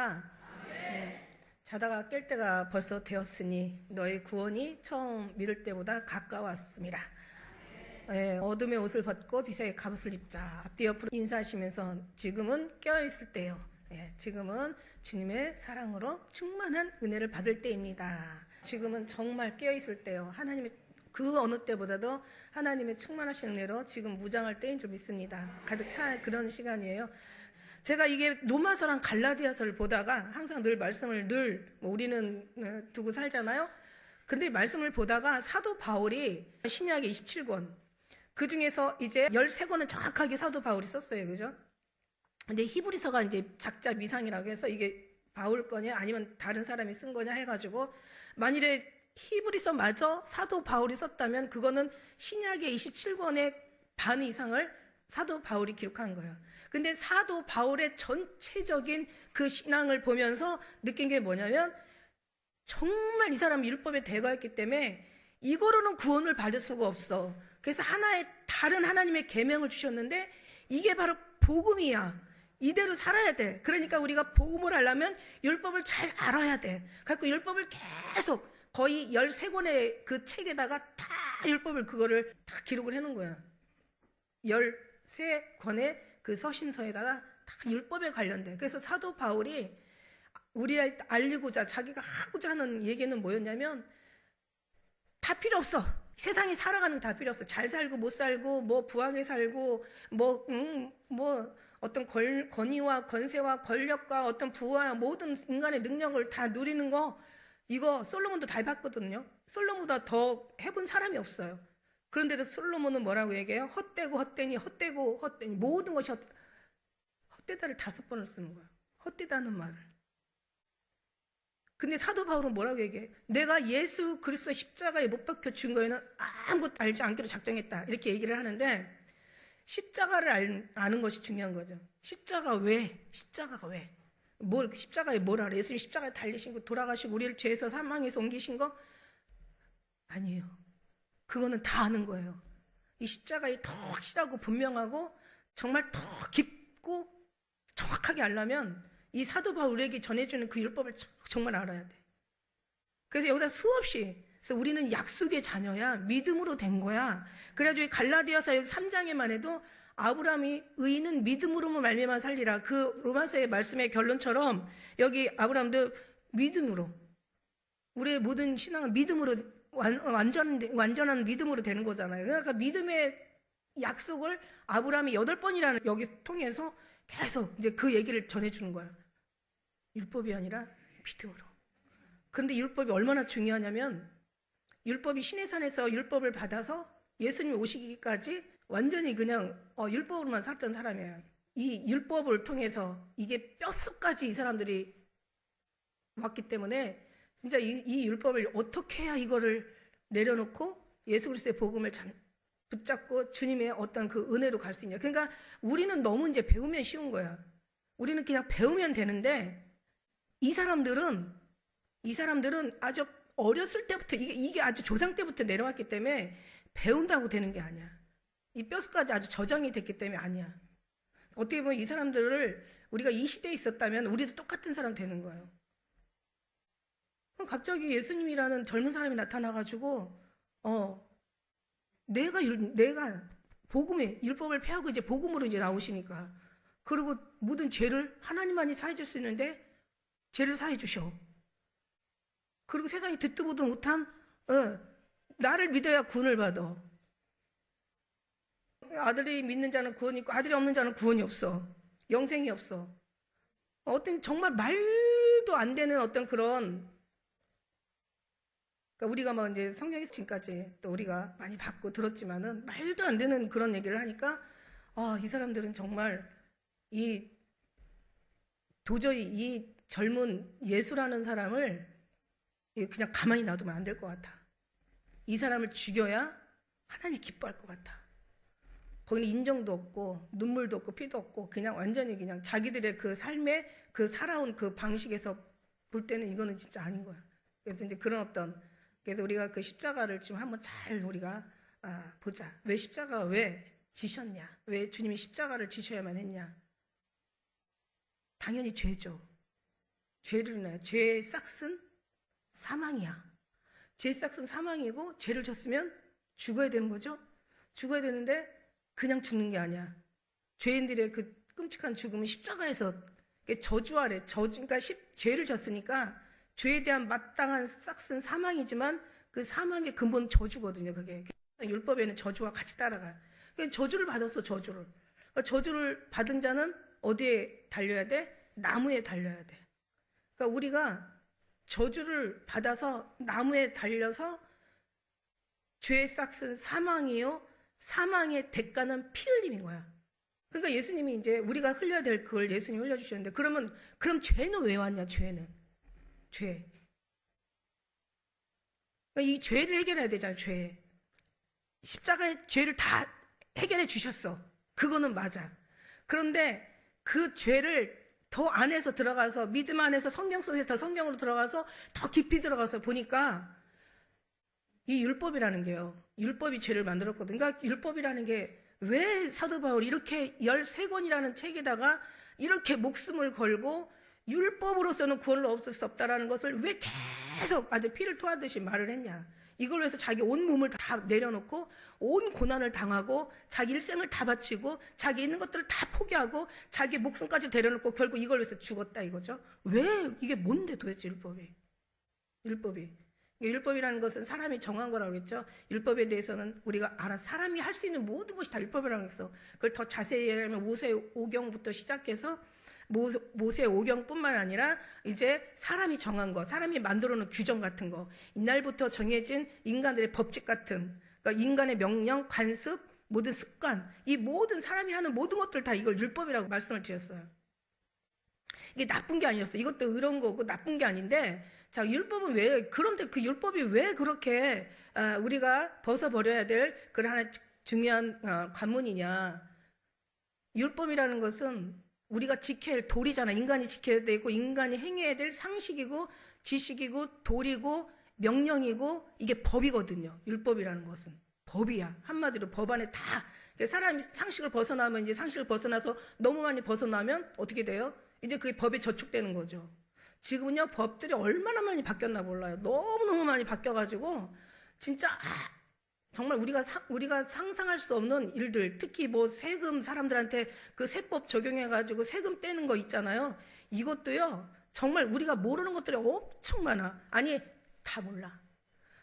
할렐루야. 자다가 깰 때가 벌써 되었으니 너의 구원이 처음 믿을 때보다 가까웠습니다. 어둠의 옷을 벗고 빛의 갑옷을 입자. 앞뒤 옆으로 인사하시면서 지금은 깨어있을 때요. 지금은 주님의 사랑으로 충만한 은혜를 받을 때입니다. 지금은 정말 깨어있을 때요. 하나님의 그 어느 때보다도 하나님의 충만하신 은혜로 지금 무장할 때인 줄 믿습니다. 가득 차 그런 시간이에요. 제가 이게 로마서랑 갈라디아서를 보다가 항상 늘 말씀을 우리는 두고 살잖아요. 근데 말씀을 보다가 사도 바울이 신약의 27권 그 중에서 이제 13권은 정확하게 사도 바울이 썼어요. 그죠? 근데 히브리서가 이제 작자 미상이라고 해서 이게 바울 거냐 아니면 다른 사람이 쓴 거냐 해가지고 만일에 히브리서마저 사도 바울이 썼다면 그거는 신약의 27권의 반 이상을 사도 바울이 기록한 거예요. 근데 사도 바울의 전체적인 그 신앙을 보면서 느낀 게 뭐냐면 정말 이 사람이 율법에 대가했기 때문에 이거로는 구원을 받을 수가 없어. 그래서 하나의 다른 하나님의 계명을 주셨는데 이게 바로 복음이야. 이대로 살아야 돼. 그러니까 우리가 복음을 하려면 율법을 잘 알아야 돼. 그래서 율법을 계속 거의 13권의 그 책에다가 다 율법을 그거를 다 기록을 해놓은 거야. 13권의 그 서신서에다가 다 율법에 관련돼. 그래서 사도 바울이 우리한테 알리고자 자기가 하고자 하는 얘기는 뭐였냐면 다 필요 없어. 세상에 살아가는 거 다 필요 없어. 잘 살고 못 살고 뭐 부하게 살고 뭐 어떤 권위와 권세와 권력과 어떤 부와 모든 인간의 능력을 다 누리는 거 이거 솔로몬도 다 해봤거든요. 솔로몬보다 더 해본 사람이 없어요. 그런데도 솔로몬은 뭐라고 얘기해요? 헛되고 헛되니 헛되고 헛되니 모든 것이 헛되다를 5번을 쓰는 거예요. 헛되다는 말을. 근데 사도 바울은 뭐라고 얘기해? 내가 예수 그리스도의 십자가에 못 박혀 죽은 거에는 아무것도 알지 않기로 작정했다. 이렇게 얘기를 하는데 십자가를 아는 것이 중요한 거죠. 십자가가 왜? 십자가에 뭘 알아? 예수님 십자가에 달리신 거, 돌아가시고 우리를 죄에서 사망에서 옮기신 거? 아니에요. 그거는 다 아는 거예요. 이 십자가에 더 확실하고 분명하고 정말 더 깊고 정확하게 알려면 이 사도 바울에게 전해주는 그 율법을 정말 알아야 돼. 그래서 여기다 수없이 그래서 우리는 약속의 자녀야. 믿음으로 된 거야. 그래가지고 갈라디아서 3장에만 해도 아브라함이 의인은 믿음으로만 말미암아 살리라. 그 로마서의 말씀의 결론처럼 여기 아브라함도 믿음으로 우리의 모든 신앙은 믿음으로 완전한 믿음으로 되는 거잖아요. 그러니까 믿음의 약속을 아브라함이 8번이라는 여기 통해서 계속 이제 그 얘기를 전해주는 거야. 율법이 아니라 믿음으로. 그런데 율법이 얼마나 중요하냐면 율법이 시내산에서 율법을 받아서 예수님이 오시기까지 완전히 그냥 율법으로만 살던 사람이에요. 이 율법을 통해서 이게 뼛속까지 이 사람들이 왔기 때문에 진짜 이 율법을 어떻게 해야 이거를 내려놓고 예수 그리스도의 복음을 붙잡고 주님의 어떤 그 은혜로 갈 수 있냐. 그러니까 우리는 너무 이제 배우면 쉬운 거야. 우리는 그냥 배우면 되는데 이 사람들은 아주 어렸을 때부터 이게 아주 조상 때부터 내려왔기 때문에 배운다고 되는 게 아니야. 이 뼛속까지 아주 저장이 됐기 때문에 아니야. 어떻게 보면 이 사람들을 우리가 이 시대에 있었다면 우리도 똑같은 사람 되는 거예요. 그럼 갑자기 예수님이라는 젊은 사람이 나타나가지고 내가 복음에 율법을 폐하고 이제 복음으로 이제 나오시니까 그리고 모든 죄를 하나님만이 사해 줄 수 있는데 죄를 사해 주셔. 그리고 세상이 듣도 보도 못한 나를 믿어야 구원을 받아. 아들이 믿는 자는 구원이 있고 아들이 없는 자는 구원이 없어. 영생이 없어. 어떤 정말 말도 안 되는 어떤 그런 그러니까 우리가 막 이제 성경에서 지금까지 또 우리가 많이 받고 들었지만은 말도 안 되는 그런 얘기를 하니까 이 사람들은 정말 도저히 이 젊은 예수라는 사람을 그냥 가만히 놔두면 안 될 것 같아. 이 사람을 죽여야 하나님이 기뻐할 것 같아. 거기는 인정도 없고 눈물도 없고 피도 없고 그냥 완전히 그냥 자기들의 그 삶의 그 살아온 그 방식에서 볼 때는 이거는 진짜 아닌 거야. 그래서 이제 그래서 우리가 그 십자가를 지금 한번 잘 우리가 보자. 왜 십자가 왜 지셨냐? 왜 주님이 십자가를 지셔야만 했냐? 당연히 죄죠. 죄를 인하여 죄의 싹은 사망이야. 죄의 싹은 사망이고 죄를 졌으면 죽어야 되는 거죠. 죽어야 되는데 그냥 죽는 게 아니야. 죄인들의 그 끔찍한 죽음은 십자가에서 저주 아래 그러니까 죄를 졌으니까 죄에 대한 마땅한 싹은 사망이지만 그 사망의 근본 저주거든요. 그게 율법에는 저주와 같이 따라가요. 저주를 받았어. 저주를. 그러니까 저주를 받은 자는 어디에 달려야 돼? 나무에 달려야 돼. 그러니까 우리가 저주를 받아서 나무에 달려서 죄의 싹은 사망이요, 사망의 대가는 피 흘림인 거야. 그러니까 예수님이 이제 우리가 흘려야 될 그걸 예수님이 흘려주셨는데, 그럼 죄는 왜 왔냐? 죄는 죄. 그러니까 이 죄를 해결해야 되잖아. 죄. 십자가의 죄를 다 해결해 주셨어. 그거는 맞아. 그런데 그 죄를 더 안에서 들어가서 믿음 안에서 성경 속에서 더 성경으로 들어가서 더 깊이 들어가서 보니까 이 율법이라는 게요. 율법이 죄를 만들었거든요. 그러니까 율법이라는 게 왜 사도 바울이 이렇게 13권이라는 책에다가 이렇게 목숨을 걸고 율법으로서는 구원을 얻을 수 없다라는 것을 왜 계속 아주 피를 토하듯이 말을 했냐. 이걸 위해서 자기 온 몸을 다 내려놓고 온 고난을 당하고 자기 일생을 다 바치고 자기 있는 것들을 다 포기하고 자기 목숨까지 내려놓고 결국 이걸 위해서 죽었다 이거죠. 왜? 이게 뭔데 도대체 율법이. 율법이라는 것은 사람이 정한 거라고 했죠. 율법에 대해서는 우리가 사람이 할 수 있는 모든 것이 다 율법이라고 했어. 그걸 더 자세히 얘기하면 모세오경부터 시작해서 모세오경뿐만 아니라 이제 사람이 정한 거, 사람이 만들어 놓은 규정 같은 거, 이날부터 정해진 인간들의 법칙 같은, 그러니까 인간의 명령, 관습, 모든 습관, 이 모든 사람이 하는 모든 것들 다 이걸 율법이라고 말씀을 드렸어요. 이게 나쁜 게 아니었어. 이것도 의로운 거고 나쁜 게 아닌데, 자, 율법은 그런데 그 율법이 왜 그렇게 우리가 벗어버려야 될 그런 하나의 중요한 관문이냐. 율법이라는 것은 우리가 지켜야 할 도리잖아. 인간이 지켜야 되고 인간이 행해야 될 상식이고 지식이고 도리고 명령이고 이게 법이거든요. 율법이라는 것은 법이야. 한마디로 법 안에 다. 사람이 상식을 벗어나면 이제 상식을 벗어나서 너무 많이 벗어나면 어떻게 돼요? 이제 그게 법에 저촉되는 거죠. 지금은요, 법들이 얼마나 많이 바뀌었나 몰라요. 너무너무 많이 바뀌어가지고, 진짜, 정말 우리가 상상할 수 없는 일들, 특히 뭐 세금 사람들한테 그 세법 적용해가지고 세금 떼는 거 있잖아요. 이것도요, 정말 우리가 모르는 것들이 엄청 많아. 아니, 다 몰라.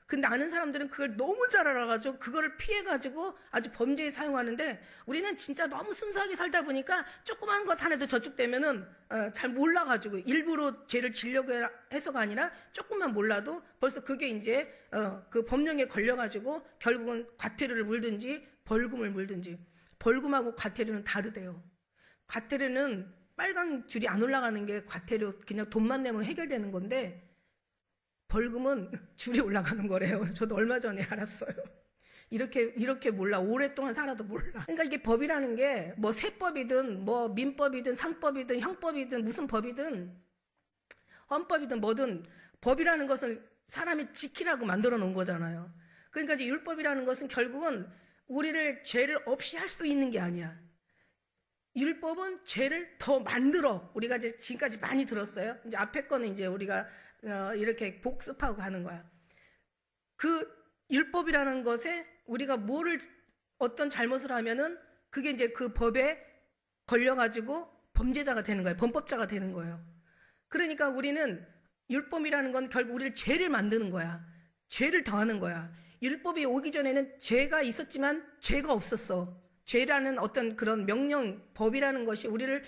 근데 아는 사람들은 그걸 너무 잘 알아가지고 그거를 피해가지고 아주 범죄에 사용하는데 우리는 진짜 너무 순수하게 살다 보니까 조그만 것 하나도 저축되면은 잘 몰라가지고 일부러 죄를 지려고 해서가 아니라 조금만 몰라도 벌써 그게 이제 그 법령에 걸려가지고 결국은 과태료를 물든지 벌금을 물든지. 벌금하고 과태료는 다르대요. 과태료는 빨간 줄이 안 올라가는 게 과태료, 그냥 돈만 내면 해결되는 건데 벌금은 줄이 올라가는 거래요. 저도 얼마 전에 알았어요. 이렇게 몰라. 오랫동안 살아도 몰라. 그러니까 이게 법이라는 게 뭐 세법이든 뭐 민법이든 상법이든 형법이든 무슨 법이든 헌법이든 뭐든 법이라는 것은 사람이 지키라고 만들어 놓은 거잖아요. 그러니까 이제 율법이라는 것은 결국은 우리를 죄를 없이 할 수 있는 게 아니야. 율법은 죄를 더 만들어. 우리가 이제 지금까지 많이 들었어요. 이제 앞에 거는 이제 우리가 이렇게 복습하고 가는 거야. 그 율법이라는 것에 우리가 어떤 잘못을 하면은 그게 이제 그 법에 걸려가지고 범죄자가 되는 거예요. 범법자가 되는 거예요. 그러니까 우리는 율법이라는 건 결국 우리를 죄를 만드는 거야. 죄를 더하는 거야. 율법이 오기 전에는 죄가 있었지만 죄가 없었어. 죄라는 어떤 그런 명령, 법이라는 것이 우리를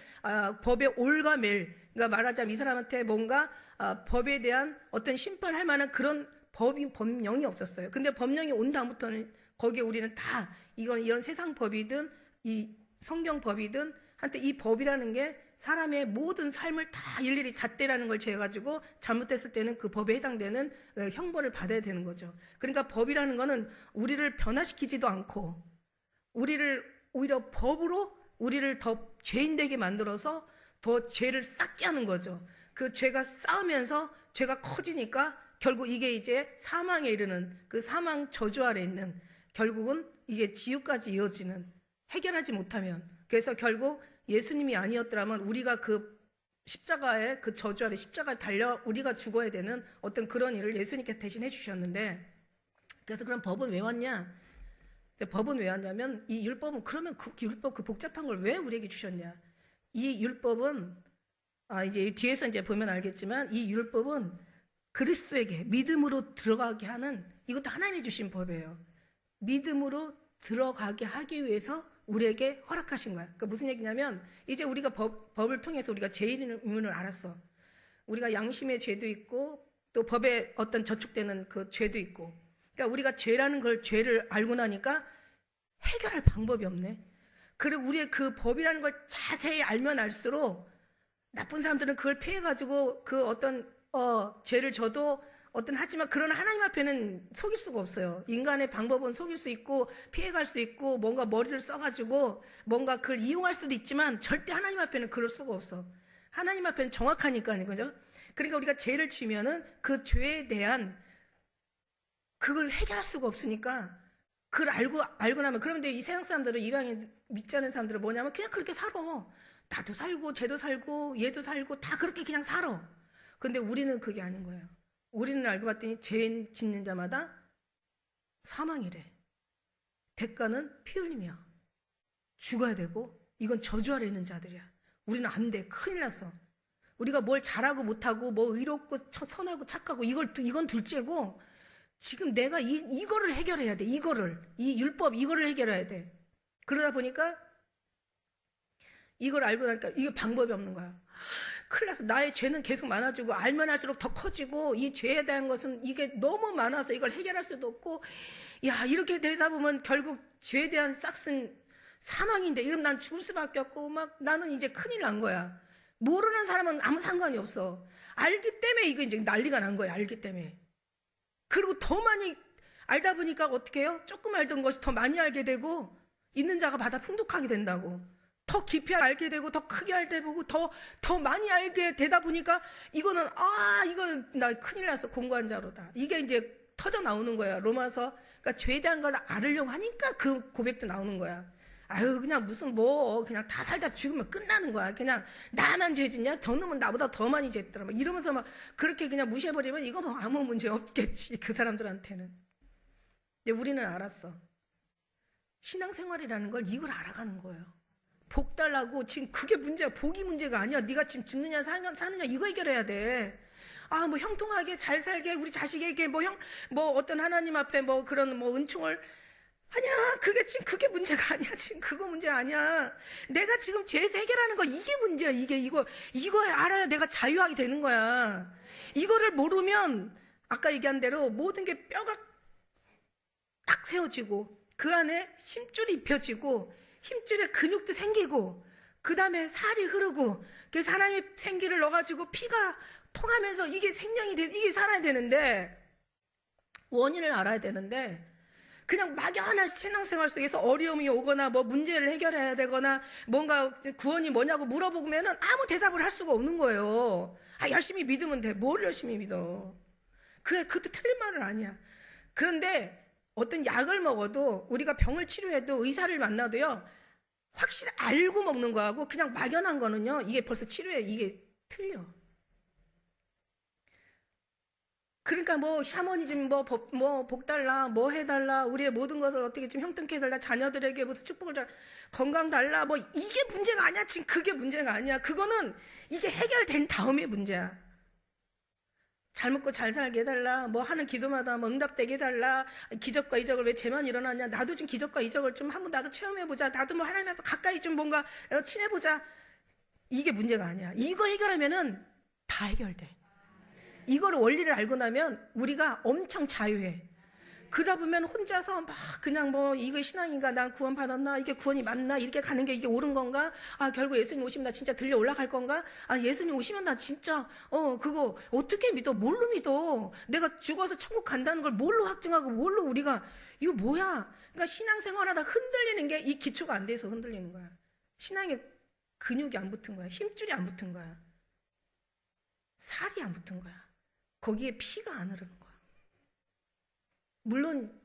법의 올가멜, 그러니까 말하자면 이 사람한테 뭔가 법에 대한 어떤 심판할 만한 그런 법령이 없었어요. 근데 법령이 온 다음부터는 거기에 우리는 다 이런 세상 법이든 이 성경 법이든 한때 이 법이라는 게 사람의 모든 삶을 다 일일이 잣대라는 걸 재가지고 잘못했을 때는 그 법에 해당되는 형벌을 받아야 되는 거죠. 그러니까 법이라는 거는 우리를 변화시키지도 않고 우리를 오히려 법으로 우리를 더 죄인되게 만들어서 더 죄를 쌓게 하는 거죠. 그 죄가 쌓으면서 죄가 커지니까 결국 이게 이제 사망에 이르는 그 사망 저주 아래 있는 결국은 이게 지옥까지 이어지는 해결하지 못하면 그래서 결국 예수님이 아니었더라면 우리가 그 십자가에 그 저주 아래 십자가에 달려 우리가 죽어야 되는 어떤 그런 일을 예수님께서 대신 해주셨는데, 그래서 그럼 법은 왜 왔냐? 법은 왜 왔냐면 이 율법은 그러면 그 율법 그 복잡한 걸 왜 우리에게 주셨냐? 이 율법은 이제 뒤에서 이제 보면 알겠지만 이 율법은 그리스도에게 믿음으로 들어가게 하는, 이것도 하나님이 주신 법이에요. 믿음으로 들어가게 하기 위해서 우리에게 허락하신 거야. 그러니까 무슨 얘기냐면 이제 우리가 법을 통해서 우리가 죄의 의무를 알았어. 우리가 양심의 죄도 있고 또 법에 어떤 저촉되는 그 죄도 있고. 그러니까 우리가 죄를 알고 나니까 해결할 방법이 없네. 그리고 우리의 그 법이라는 걸 자세히 알면 알수록 나쁜 사람들은 그걸 피해가지고 그 어떤 죄를 져도 하지만 그런 하나님 앞에는 속일 수가 없어요. 인간의 방법은 속일 수 있고 피해갈 수 있고 뭔가 머리를 써가지고 뭔가 그걸 이용할 수도 있지만 절대 하나님 앞에는 그럴 수가 없어. 하나님 앞에는 정확하니까요, 그죠? 그러니까 우리가 죄를 지면은 그 죄에 대한 그걸 해결할 수가 없으니까 그걸 알고 나면, 그런데 이 세상 사람들은, 이방인 믿지 않는 사람들은 뭐냐면 그냥 그렇게 살아. 나도 살고 쟤도 살고 얘도 살고 다 그렇게 그냥 살아. 근데 우리는 그게 아닌 거예요. 우리는 알고 봤더니 죄 짓는 자마다 사망이래. 대가는 피 흘림이야. 죽어야 되고 이건 저주 아래 있는 자들이야. 우리는 안 돼. 큰일 났어. 우리가 뭘 잘하고 못하고 뭐 의롭고 선하고 착하고 이건 둘째고, 지금 내가 이거를 해결해야 돼. 이 율법 이거를 해결해야 돼. 그러다 보니까 이걸 알고 나니까 이게 방법이 없는 거야. 큰일 났어. 나의 죄는 계속 많아지고 알면 할수록 더 커지고 이 죄에 대한 것은 이게 너무 많아서 이걸 해결할 수도 없고, 야, 이렇게 되다 보면 결국 죄에 대한 싹슨 사망인데 이러면 난 죽을 수밖에 없고 막 나는 이제 큰일 난 거야. 모르는 사람은 아무 상관이 없어. 알기 때문에 이거 이제 난리가 난 거야. 알기 때문에. 그리고 더 많이 알다 보니까 어떻게 해요? 조금 알던 것이 더 많이 알게 되고 있는 자가 받아 풍족하게 된다고. 더 깊이 알게 되고 더 크게 알게 되고 더 많이 알게 되다 보니까 이거는 이거 나 큰일 났어. 공고한 자로다. 이게 이제 터져 나오는 거야. 로마서. 그러니까 죄에 대한 걸 알으려고 하니까 그 고백도 나오는 거야. 아유, 그냥 무슨 그냥 다 살다 죽으면 끝나는 거야. 그냥 나만 죄 짓냐? 저놈은 나보다 더 많이 죄했더라. 막 이러면서 막 그렇게 그냥 무시해버리면 이거 뭐 아무 문제 없겠지. 그 사람들한테는. 이제 우리는 알았어. 신앙생활이라는 걸 이걸 알아가는 거예요. 복 달라고 지금 그게 문제야. 복이 문제가 아니야. 네가 지금 죽느냐 사느냐 이거 해결해야 돼. 뭐 형통하게 잘 살게 우리 자식에게 어떤 하나님 앞에 그런 은총을 아니야. 그게 문제가 아니야. 지금 그거 문제 아니야. 내가 지금 죄에서 해결하는 거 이게 문제야. 이거 알아야 내가 자유하게 되는 거야. 이거를 모르면 아까 얘기한 대로 모든 게 뼈가 딱 세워지고 그 안에 심줄이 입혀지고 힘줄에 근육도 생기고 그 다음에 살이 흐르고 그래서 하나님의 생기를 넣어가지고 피가 통하면서 이게 생명이 이게 살아야 되는데, 원인을 알아야 되는데 그냥 막연한 신앙생활 속에서 어려움이 오거나 문제를 해결해야 되거나 뭔가 구원이 뭐냐고 물어보면은 아무 대답을 할 수가 없는 거예요. 열심히 믿으면 돼. 뭘 열심히 믿어. 그래, 그것도 틀린 말은 아니야. 그런데 어떤 약을 먹어도 우리가 병을 치료해도 의사를 만나도요, 확실히 알고 먹는 거하고 그냥 막연한 거는요, 이게 벌써 치료해. 이게 틀려. 그러니까 샤머니즘 복 달라 해달라 우리의 모든 것을 어떻게 좀 형통케 해달라 자녀들에게 무슨 축복을 건강 달라 이게 문제가 아니야. 지금 그게 문제가 아니야. 그거는 이게 해결된 다음에 문제야. 잘 먹고 잘 살게 해달라 하는 기도마다 응답되게 해달라. 기적과 이적을 왜 쟤만 일어나냐. 나도 좀 기적과 이적을 좀 한번 나도 체험해보자. 나도 하나님 앞에 가까이 좀 뭔가 친해보자. 이게 문제가 아니야. 이거 해결하면은 다 해결돼. 이거를 원리를 알고 나면 우리가 엄청 자유해. 그러다 보면 혼자서 그냥 이거 신앙인가? 난 구원 받았나? 이게 구원이 맞나? 이렇게 가는 게 이게 옳은 건가? 결국 예수님 오시면 나 진짜 들려 올라갈 건가? 예수님 오시면 나 진짜 그거 어떻게 믿어? 뭘로 믿어? 내가 죽어서 천국 간다는 걸 뭘로 확증하고 뭘로 우리가 이거 뭐야? 그러니까 신앙생활하다 흔들리는 게 이 기초가 안 돼서 흔들리는 거야. 신앙에 근육이 안 붙은 거야. 힘줄이 안 붙은 거야. 살이 안 붙은 거야. 거기에 피가 안 흐르는 거야. 물론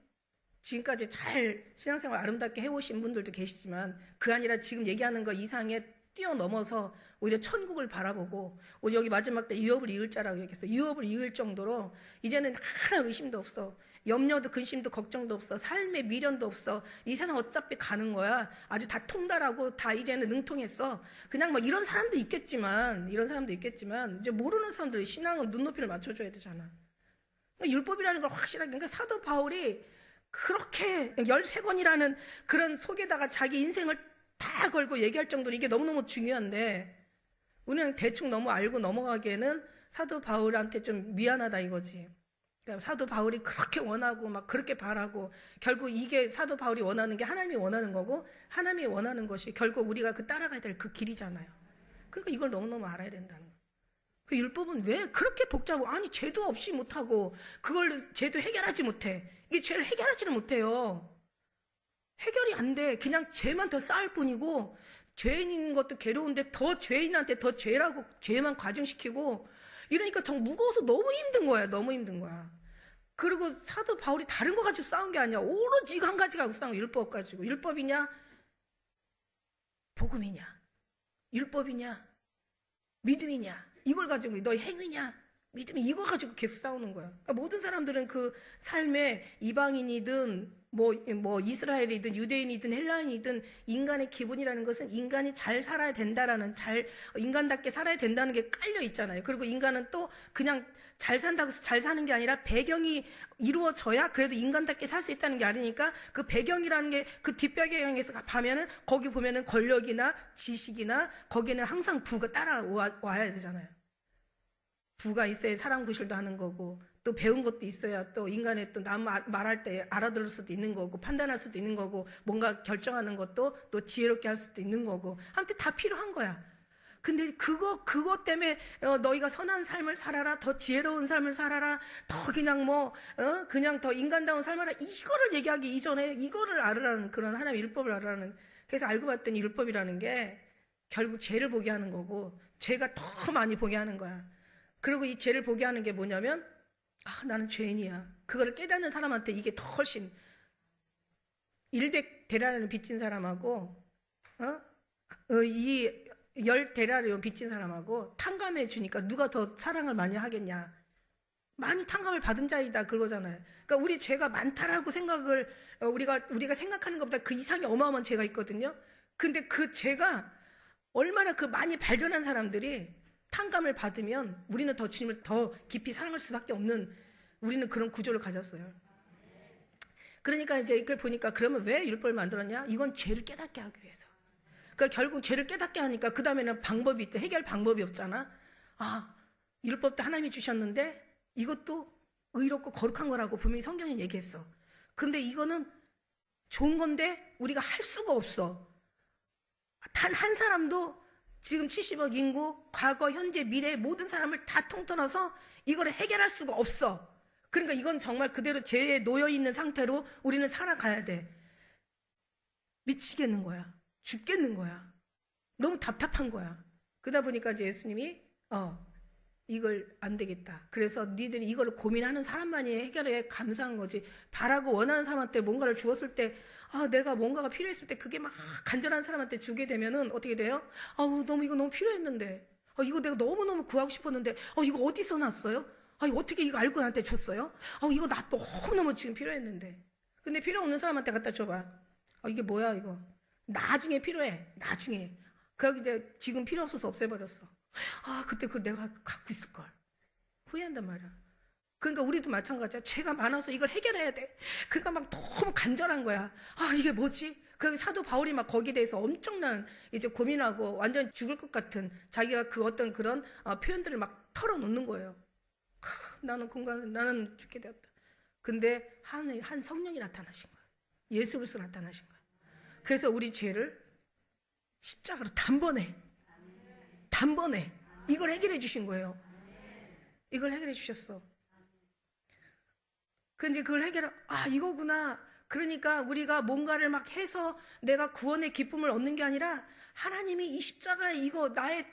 지금까지 잘 신앙생활 아름답게 해오신 분들도 계시지만 그 아니라 지금 얘기하는 거 이상의 뛰어넘어서 오히려 천국을 바라보고, 우리 여기 마지막 때 유업을 이을 자라고 얘기했어. 유업을 이을 정도로 이제는 하나 의심도 없어. 염려도 근심도 걱정도 없어. 삶에 미련도 없어. 이 세상 어차피 가는 거야. 아주 다 통달하고 다 이제는 능통했어. 그냥 뭐 이런 사람도 있겠지만 이제 모르는 사람들이 신앙은 눈높이를 맞춰줘야 되잖아. 그러니까 율법이라는 걸 확실하게, 그러니까 사도 바울이 그렇게 13권이라는 그런 속에다가 자기 인생을 다 걸고 얘기할 정도로 이게 너무너무 중요한데, 우리는 대충 너무 알고 넘어가기에는 사도 바울한테 좀 미안하다 이거지. 그러니까 사도 바울이 그렇게 원하고 막 그렇게 바라고, 결국 이게 사도 바울이 원하는 게 하나님이 원하는 거고, 하나님이 원하는 것이 결국 우리가 그 따라가야 될 그 길이잖아요. 그러니까 이걸 너무너무 알아야 된다는 거예요. 그 율법은 왜 그렇게 복잡하고, 아니 죄도 없이 못하고 그걸 죄도 해결하지 못해. 이게 죄를 해결하지를 못해요. 해결이 안 돼. 그냥 죄만 더 쌓을 뿐이고, 죄인인 것도 괴로운데 더 죄인한테 더 죄라고 죄만 과증시키고, 이러니까 정 무거워서 너무 힘든 거야. 너무 힘든 거야. 그리고 사도 바울이 다른 거 가지고 싸운 게 아니야. 오로지 한 가지 가지고 싸운 거, 율법 가지고. 율법이냐 복음이냐, 율법이냐 믿음이냐, 이걸 가지고, 너의 행위냐 믿음이, 이걸 가지고 계속 싸우는 거야. 그러니까 모든 사람들은 그 삶에 이방인이든 뭐 이스라엘이든 유대인이든 헬라인이든 인간의 기본이라는 것은 인간이 잘 살아야 된다라는, 인간답게 살아야 된다는 게 깔려 있잖아요. 그리고 인간은 또 그냥 잘 산다고 해서 잘 사는 게 아니라 배경이 이루어져야 그래도 인간답게 살 수 있다는 게 아니니까, 그 배경이라는 게 그 뒷배경에서 가면은 거기 보면은 권력이나 지식이나 거기는 항상 부가 따라와야 되잖아요. 부가 있어야 사람 구실도 하는 거고, 또 배운 것도 있어야 또 인간의 또 남 말할 때 알아들을 수도 있는 거고, 판단할 수도 있는 거고, 뭔가 결정하는 것도 또 지혜롭게 할 수도 있는 거고, 아무튼 다 필요한 거야. 근데 그거 때문에 너희가 선한 삶을 살아라, 더 지혜로운 삶을 살아라, 더 그냥 그냥 더 인간다운 삶을 살아라, 이거를 얘기하기 이전에 이거를 알으라는, 그런 하나님의 율법을 알으라는. 그래서 알고 봤더니 율법이라는 게 결국 죄를 보게 하는 거고, 죄가 더 많이 보게 하는 거야. 그리고 이 죄를 보게 하는 게 뭐냐면, 나는 죄인이야. 그거를 깨닫는 사람한테 이게 더 훨씬, 100데나리온 빚진 사람하고 이 10데나리온 빚진 사람하고 탕감해 주니까 누가 더 사랑을 많이 하겠냐. 많이 탕감을 받은 자이다 그거잖아요. 그러니까 우리 죄가 많다라고 생각을, 우리가 생각하는 것보다 그 이상의 어마어마한 죄가 있거든요. 근데 그 죄가 얼마나 그 많이 발견한 사람들이 탕감을 받으면 우리는 더 주님을 더 깊이 사랑할 수밖에 없는, 우리는 그런 구조를 가졌어요. 그러니까 이제 이걸 보니까, 그러면 왜 율법을 만들었냐? 이건 죄를 깨닫게 하기 위해서. 그러니까 결국 죄를 깨닫게 하니까 그 다음에는 방법이 있죠. 해결 방법이 없잖아. 율법도 하나님이 주셨는데 이것도 의롭고 거룩한 거라고 분명히 성경에 얘기했어. 근데 이거는 좋은 건데 우리가 할 수가 없어. 단 한 사람도 지금 70억 인구, 과거, 현재, 미래 모든 사람을 다 통틀어서 이걸 해결할 수가 없어. 그러니까 이건 정말 그대로 죄에 놓여있는 상태로 우리는 살아가야 돼. 미치겠는 거야. 죽겠는 거야. 너무 답답한 거야. 그러다 보니까 이제 예수님이 이걸 안 되겠다. 그래서 니들이 이걸 고민하는 사람만이 해결해 감사한 거지. 바라고 원하는 사람한테 뭔가를 주었을 때, 내가 뭔가가 필요했을 때 그게 막 간절한 사람한테 주게 되면은 어떻게 돼요? 너무 이거 너무 필요했는데, 이거 내가 너무너무 구하고 싶었는데, 이거 어디서 났어요? 어떻게 이거 알고 나한테 줬어요? 이거 나 너무너무 지금 필요했는데. 근데 필요 없는 사람한테 갖다 줘봐. 이게 뭐야 이거? 나중에 필요해. 나중에. 그러기 이제 지금 필요 없어서 없애버렸어. 그때 그거 내가 갖고 있을걸. 후회한단 말이야. 그러니까 우리도 마찬가지야. 죄가 많아서 이걸 해결해야 돼. 그러니까 막 너무 간절한 거야. 이게 뭐지? 그래서 사도 바울이 막 거기에 대해서 엄청난 이제 고민하고 완전 죽을 것 같은 자기가 그 어떤 그런 표현들을 막 털어놓는 거예요. 나는 죽게 되었다. 근데 한 성령이 나타나신 거예요. 예수 그리스도 나타나신 거예요. 그래서 우리 죄를 십자가로 단번에 이걸 해결해 주신 거예요. 이걸 해결해 주셨어. 근데 그걸 이거구나. 그러니까 우리가 뭔가를 막 해서 내가 구원의 기쁨을 얻는 게 아니라, 하나님이 이 십자가에 이거 나의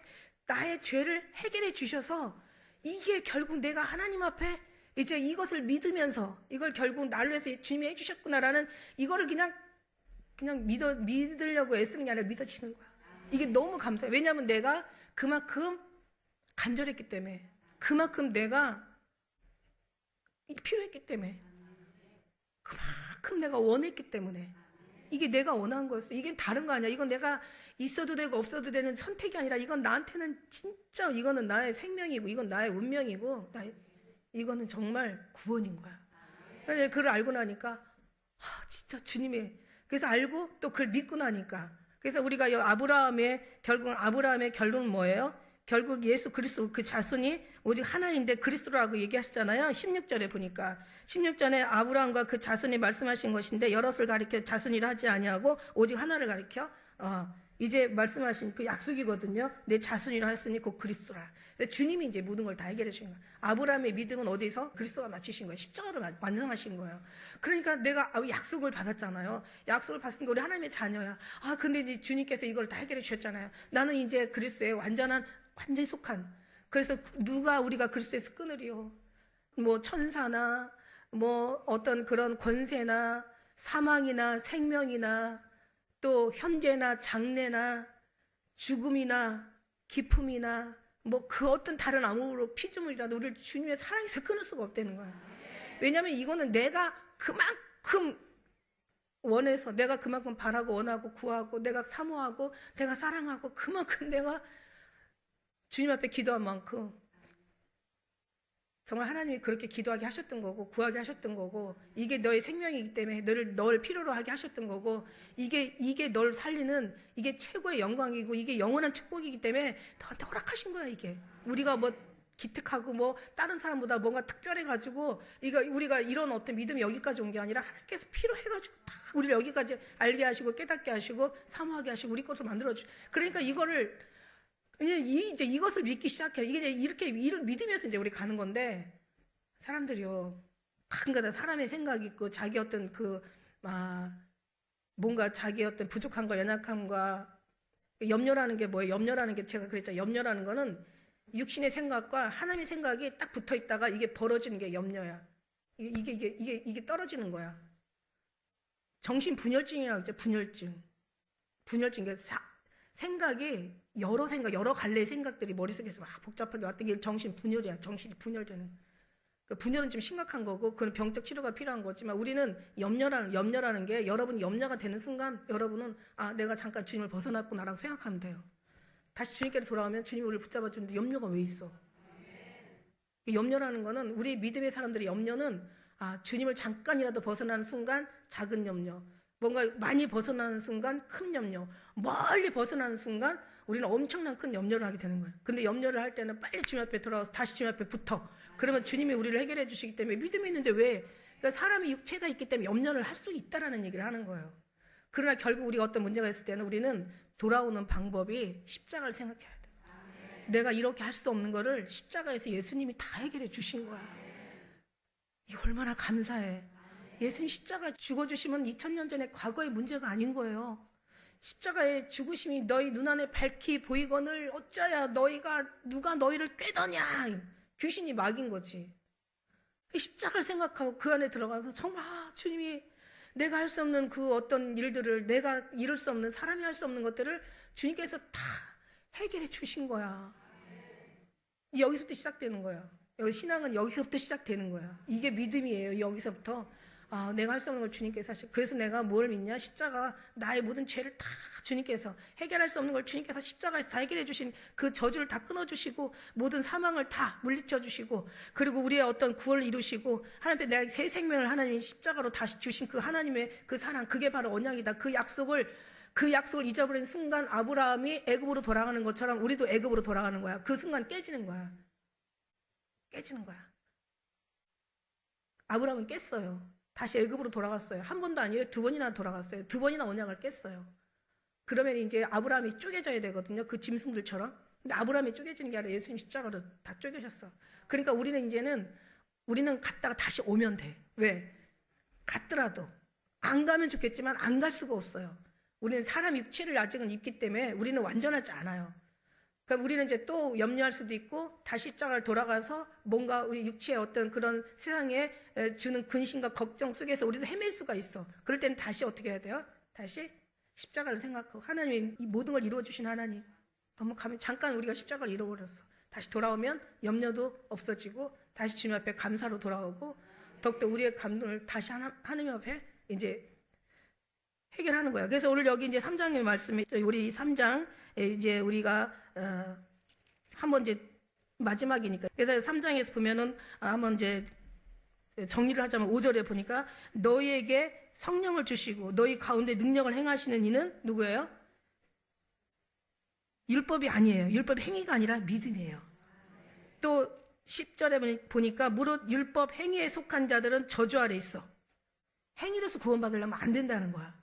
죄를 해결해 주셔서, 이게 결국 내가 하나님 앞에 이제 이것을 믿으면서, 이걸 결국 나를 위해서 주님이 해주셨구나라는, 이거를 그냥 믿으려고 애쓰는 게 아니라 믿어지는 거야. 이게 너무 감사해요. 왜냐하면 내가 그만큼 간절했기 때문에, 그만큼 내가 필요했기 때문에, 그만큼 내가 원했기 때문에, 이게 내가 원한 거였어. 이게 다른 거 아니야. 이건 내가 있어도 되고 없어도 되는 선택이 아니라, 이건 나한테는 진짜, 이거는 나의 생명이고, 이건 나의 운명이고, 이거는 정말 구원인 거야. 근데 그걸 알고 나니까 진짜 주님의, 그래서 알고 또 그걸 믿고 나니까, 그래서 우리가 결국 아브라함의 결론은 뭐예요? 결국 예수 그리스도 그 자손이 오직 하나인데 그리스도라고 얘기하시잖아요. 16절에 보니까 16절에 아브라함과 그 자손이 말씀하신 것인데 여럿을 가리켜 자손이라 하지 아니하고 오직 하나를 가리켜 이제 말씀하신 그 약속이거든요. 내 자손이라 했으니 곧 그리스도라. 주님이 이제 모든 걸 다 해결해 주신 거예요. 아브라함의 믿음은 어디서? 그리스도가 마치신 거예요. 십자가로 완성하신 거예요. 그러니까 내가 약속을 받았잖아요. 약속을 받으니까 우리 하나님의 자녀야. 근데 이제 주님께서 이걸 다 해결해 주셨잖아요. 나는 이제 그리스도의 완전히 속한. 그래서 우리가 그리스도에서 끊으리요. 뭐 천사나 뭐 어떤 그런 권세나 사망이나 생명이나 또 현재나 장래나 죽음이나 기품이나 뭐 그 어떤 다른 아무로 피조물이라도 우리를 주님의 사랑에서 끊을 수가 없다는 거야. 왜냐하면 이거는 내가 그만큼 원해서, 내가 그만큼 바라고 원하고 구하고 내가 사모하고 내가 사랑하고 그만큼 내가 주님 앞에 기도한 만큼 정말 하나님이 그렇게 기도하게 하셨던 거고 구하게 하셨던 거고, 이게 너의 생명이기 때문에 널 필요로 하게 하셨던 거고, 이게 널 살리는 이게 최고의 영광이고 이게 영원한 축복이기 때문에 너한테 허락하신 거야. 이게 우리가 뭐 기특하고 뭐 다른 사람보다 뭔가 특별해가지고 우리가 이런 어떤 믿음이 여기까지 온 게 아니라 하나님께서 필요해가지고 다 우리를 여기까지 알게 하시고 깨닫게 하시고 사모하게 하시고 우리 것으로 만들어주. 그러니까 이제 이것을 믿기 시작해. 이게 이렇게 이를 믿으면서 이제 우리 가는 건데, 사람들이요, 가끔가다 사람의 생각이 있고 자기 어떤 뭔가 자기 어떤 부족함과 연약함과 염려라는 게 뭐예요? 염려라는 게 제가 그랬잖아요. 염려라는 거는 육신의 생각과 하나님의 생각이 딱 붙어 있다가 이게 벌어지는 게 염려야. 이게 떨어지는 거야. 정신 분열증이라고 하죠. 분열증. 생각이 여러 갈래의 생각들이 머릿속에서 막 복잡하게 왔던 게 정신 분열이야. 정신이 분열되는. 그 분열은 좀 심각한 거고, 그건 병적 치료가 필요한 거지만, 우리는 염려라는 게, 여러분이 염려가 되는 순간, 여러분은, 내가 잠깐 주님을 벗어났구나라고 생각하면 돼요. 다시 주님께로 돌아오면 주님이 우리를 붙잡아 주는데 염려가 왜 있어? 염려라는 거는, 우리 믿음의 사람들의 염려는, 주님을 잠깐이라도 벗어나는 순간, 작은 염려. 뭔가 많이 벗어나는 순간 큰 염려, 멀리 벗어나는 순간 우리는 엄청난 큰 염려를 하게 되는 거예요. 근데 염려를 할 때는 빨리 주님 앞에 돌아와서 다시 주님 앞에 붙어. 그러면 주님이 우리를 해결해 주시기 때문에, 믿음이 있는데 왜? 그러니까 사람이 육체가 있기 때문에 염려를 할 수 있다라는 얘기를 하는 거예요. 그러나 결국 우리가 어떤 문제가 있을 때는 우리는 돌아오는 방법이 십자가를 생각해야 돼. 내가 이렇게 할 수 없는 거를 십자가에서 예수님이 다 해결해 주신 거야. 이 얼마나 감사해. 예수님 십자가 죽어주시면 2000년 전에 과거의 문제가 아닌 거예요. 십자가의 죽으심이 너희 눈안에 밝히 보이거늘 어쩌야 누가 너희를 꾀더냐. 귀신이 막인 거지. 십자가를 생각하고 그 안에 들어가서 정말 주님이 내가 할 수 없는 그 어떤 일들을, 내가 이룰 수 없는, 사람이 할 수 없는 것들을 주님께서 다 해결해 주신 거야. 여기서부터 시작되는 거야. 신앙은 여기서부터 시작되는 거야. 이게 믿음이에요. 여기서부터. 내가 할 수 없는 걸 주님께서 하시고, 그래서 내가 뭘 믿냐? 십자가, 나의 모든 죄를 다 주님께서, 해결할 수 없는 걸 주님께서 십자가에서 다 해결해 주신 그 저주를 다 끊어주시고, 모든 사망을 다 물리쳐 주시고, 그리고 우리의 어떤 구원을 이루시고, 하나님 앞에 내가 새 생명을 하나님이 십자가로 다시 주신 그 하나님의 그 사랑, 그게 바로 언약이다. 그 약속을 잊어버린 순간 아브라함이 애굽으로 돌아가는 것처럼 우리도 애굽으로 돌아가는 거야. 그 순간 깨지는 거야. 아브라함은 깼어요. 다시 애굽으로 돌아갔어요. 한 번도 아니에요. 2번이나 돌아갔어요. 2번이나 언약을 깼어요. 그러면 이제 아브라함이 쪼개져야 되거든요. 그 짐승들처럼. 근데 아브라함이 쪼개지는 게 아니라 예수님 십자가로 다 쪼개졌어. 그러니까 우리는 갔다가 다시 오면 돼. 왜? 갔더라도 안 가면 좋겠지만 안 갈 수가 없어요. 우리는 사람 육체를 아직은 입기 때문에 우리는 완전하지 않아요. 그러니까 우리는 이제 또 염려할 수도 있고, 다시 십자가를 돌아가서 뭔가 우리 육체의 어떤 그런 세상에 주는 근심과 걱정 속에서 우리도 헤맬 수가 있어. 그럴 때는 다시 어떻게 해야 돼요? 다시 십자가를 생각하고 하나님이 이 모든 걸 이루어 주신 하나님. 넘어가면 잠깐 우리가 십자가를 잃어버렸어. 다시 돌아오면 염려도 없어지고 다시 주님 앞에 감사로 돌아오고 더욱더 우리의 감동을 다시 하나님 앞에 이제 해결하는 거예요. 그래서 오늘 여기 이제 3장의 말씀이 우리 3장 이제 우리가 한번 이제 마지막이니까 그래서 3장에서 보면은 한번 이제 정리를 하자면 5절에 보니까 너희에게 성령을 주시고 너희 가운데 능력을 행하시는 이는 누구예요? 율법이 아니에요. 율법 행위가 아니라 믿음이에요. 또 10절에 보니까 무릇 율법 행위에 속한 자들은 저주 아래 있어. 행위로서 구원받으려면 안 된다는 거야.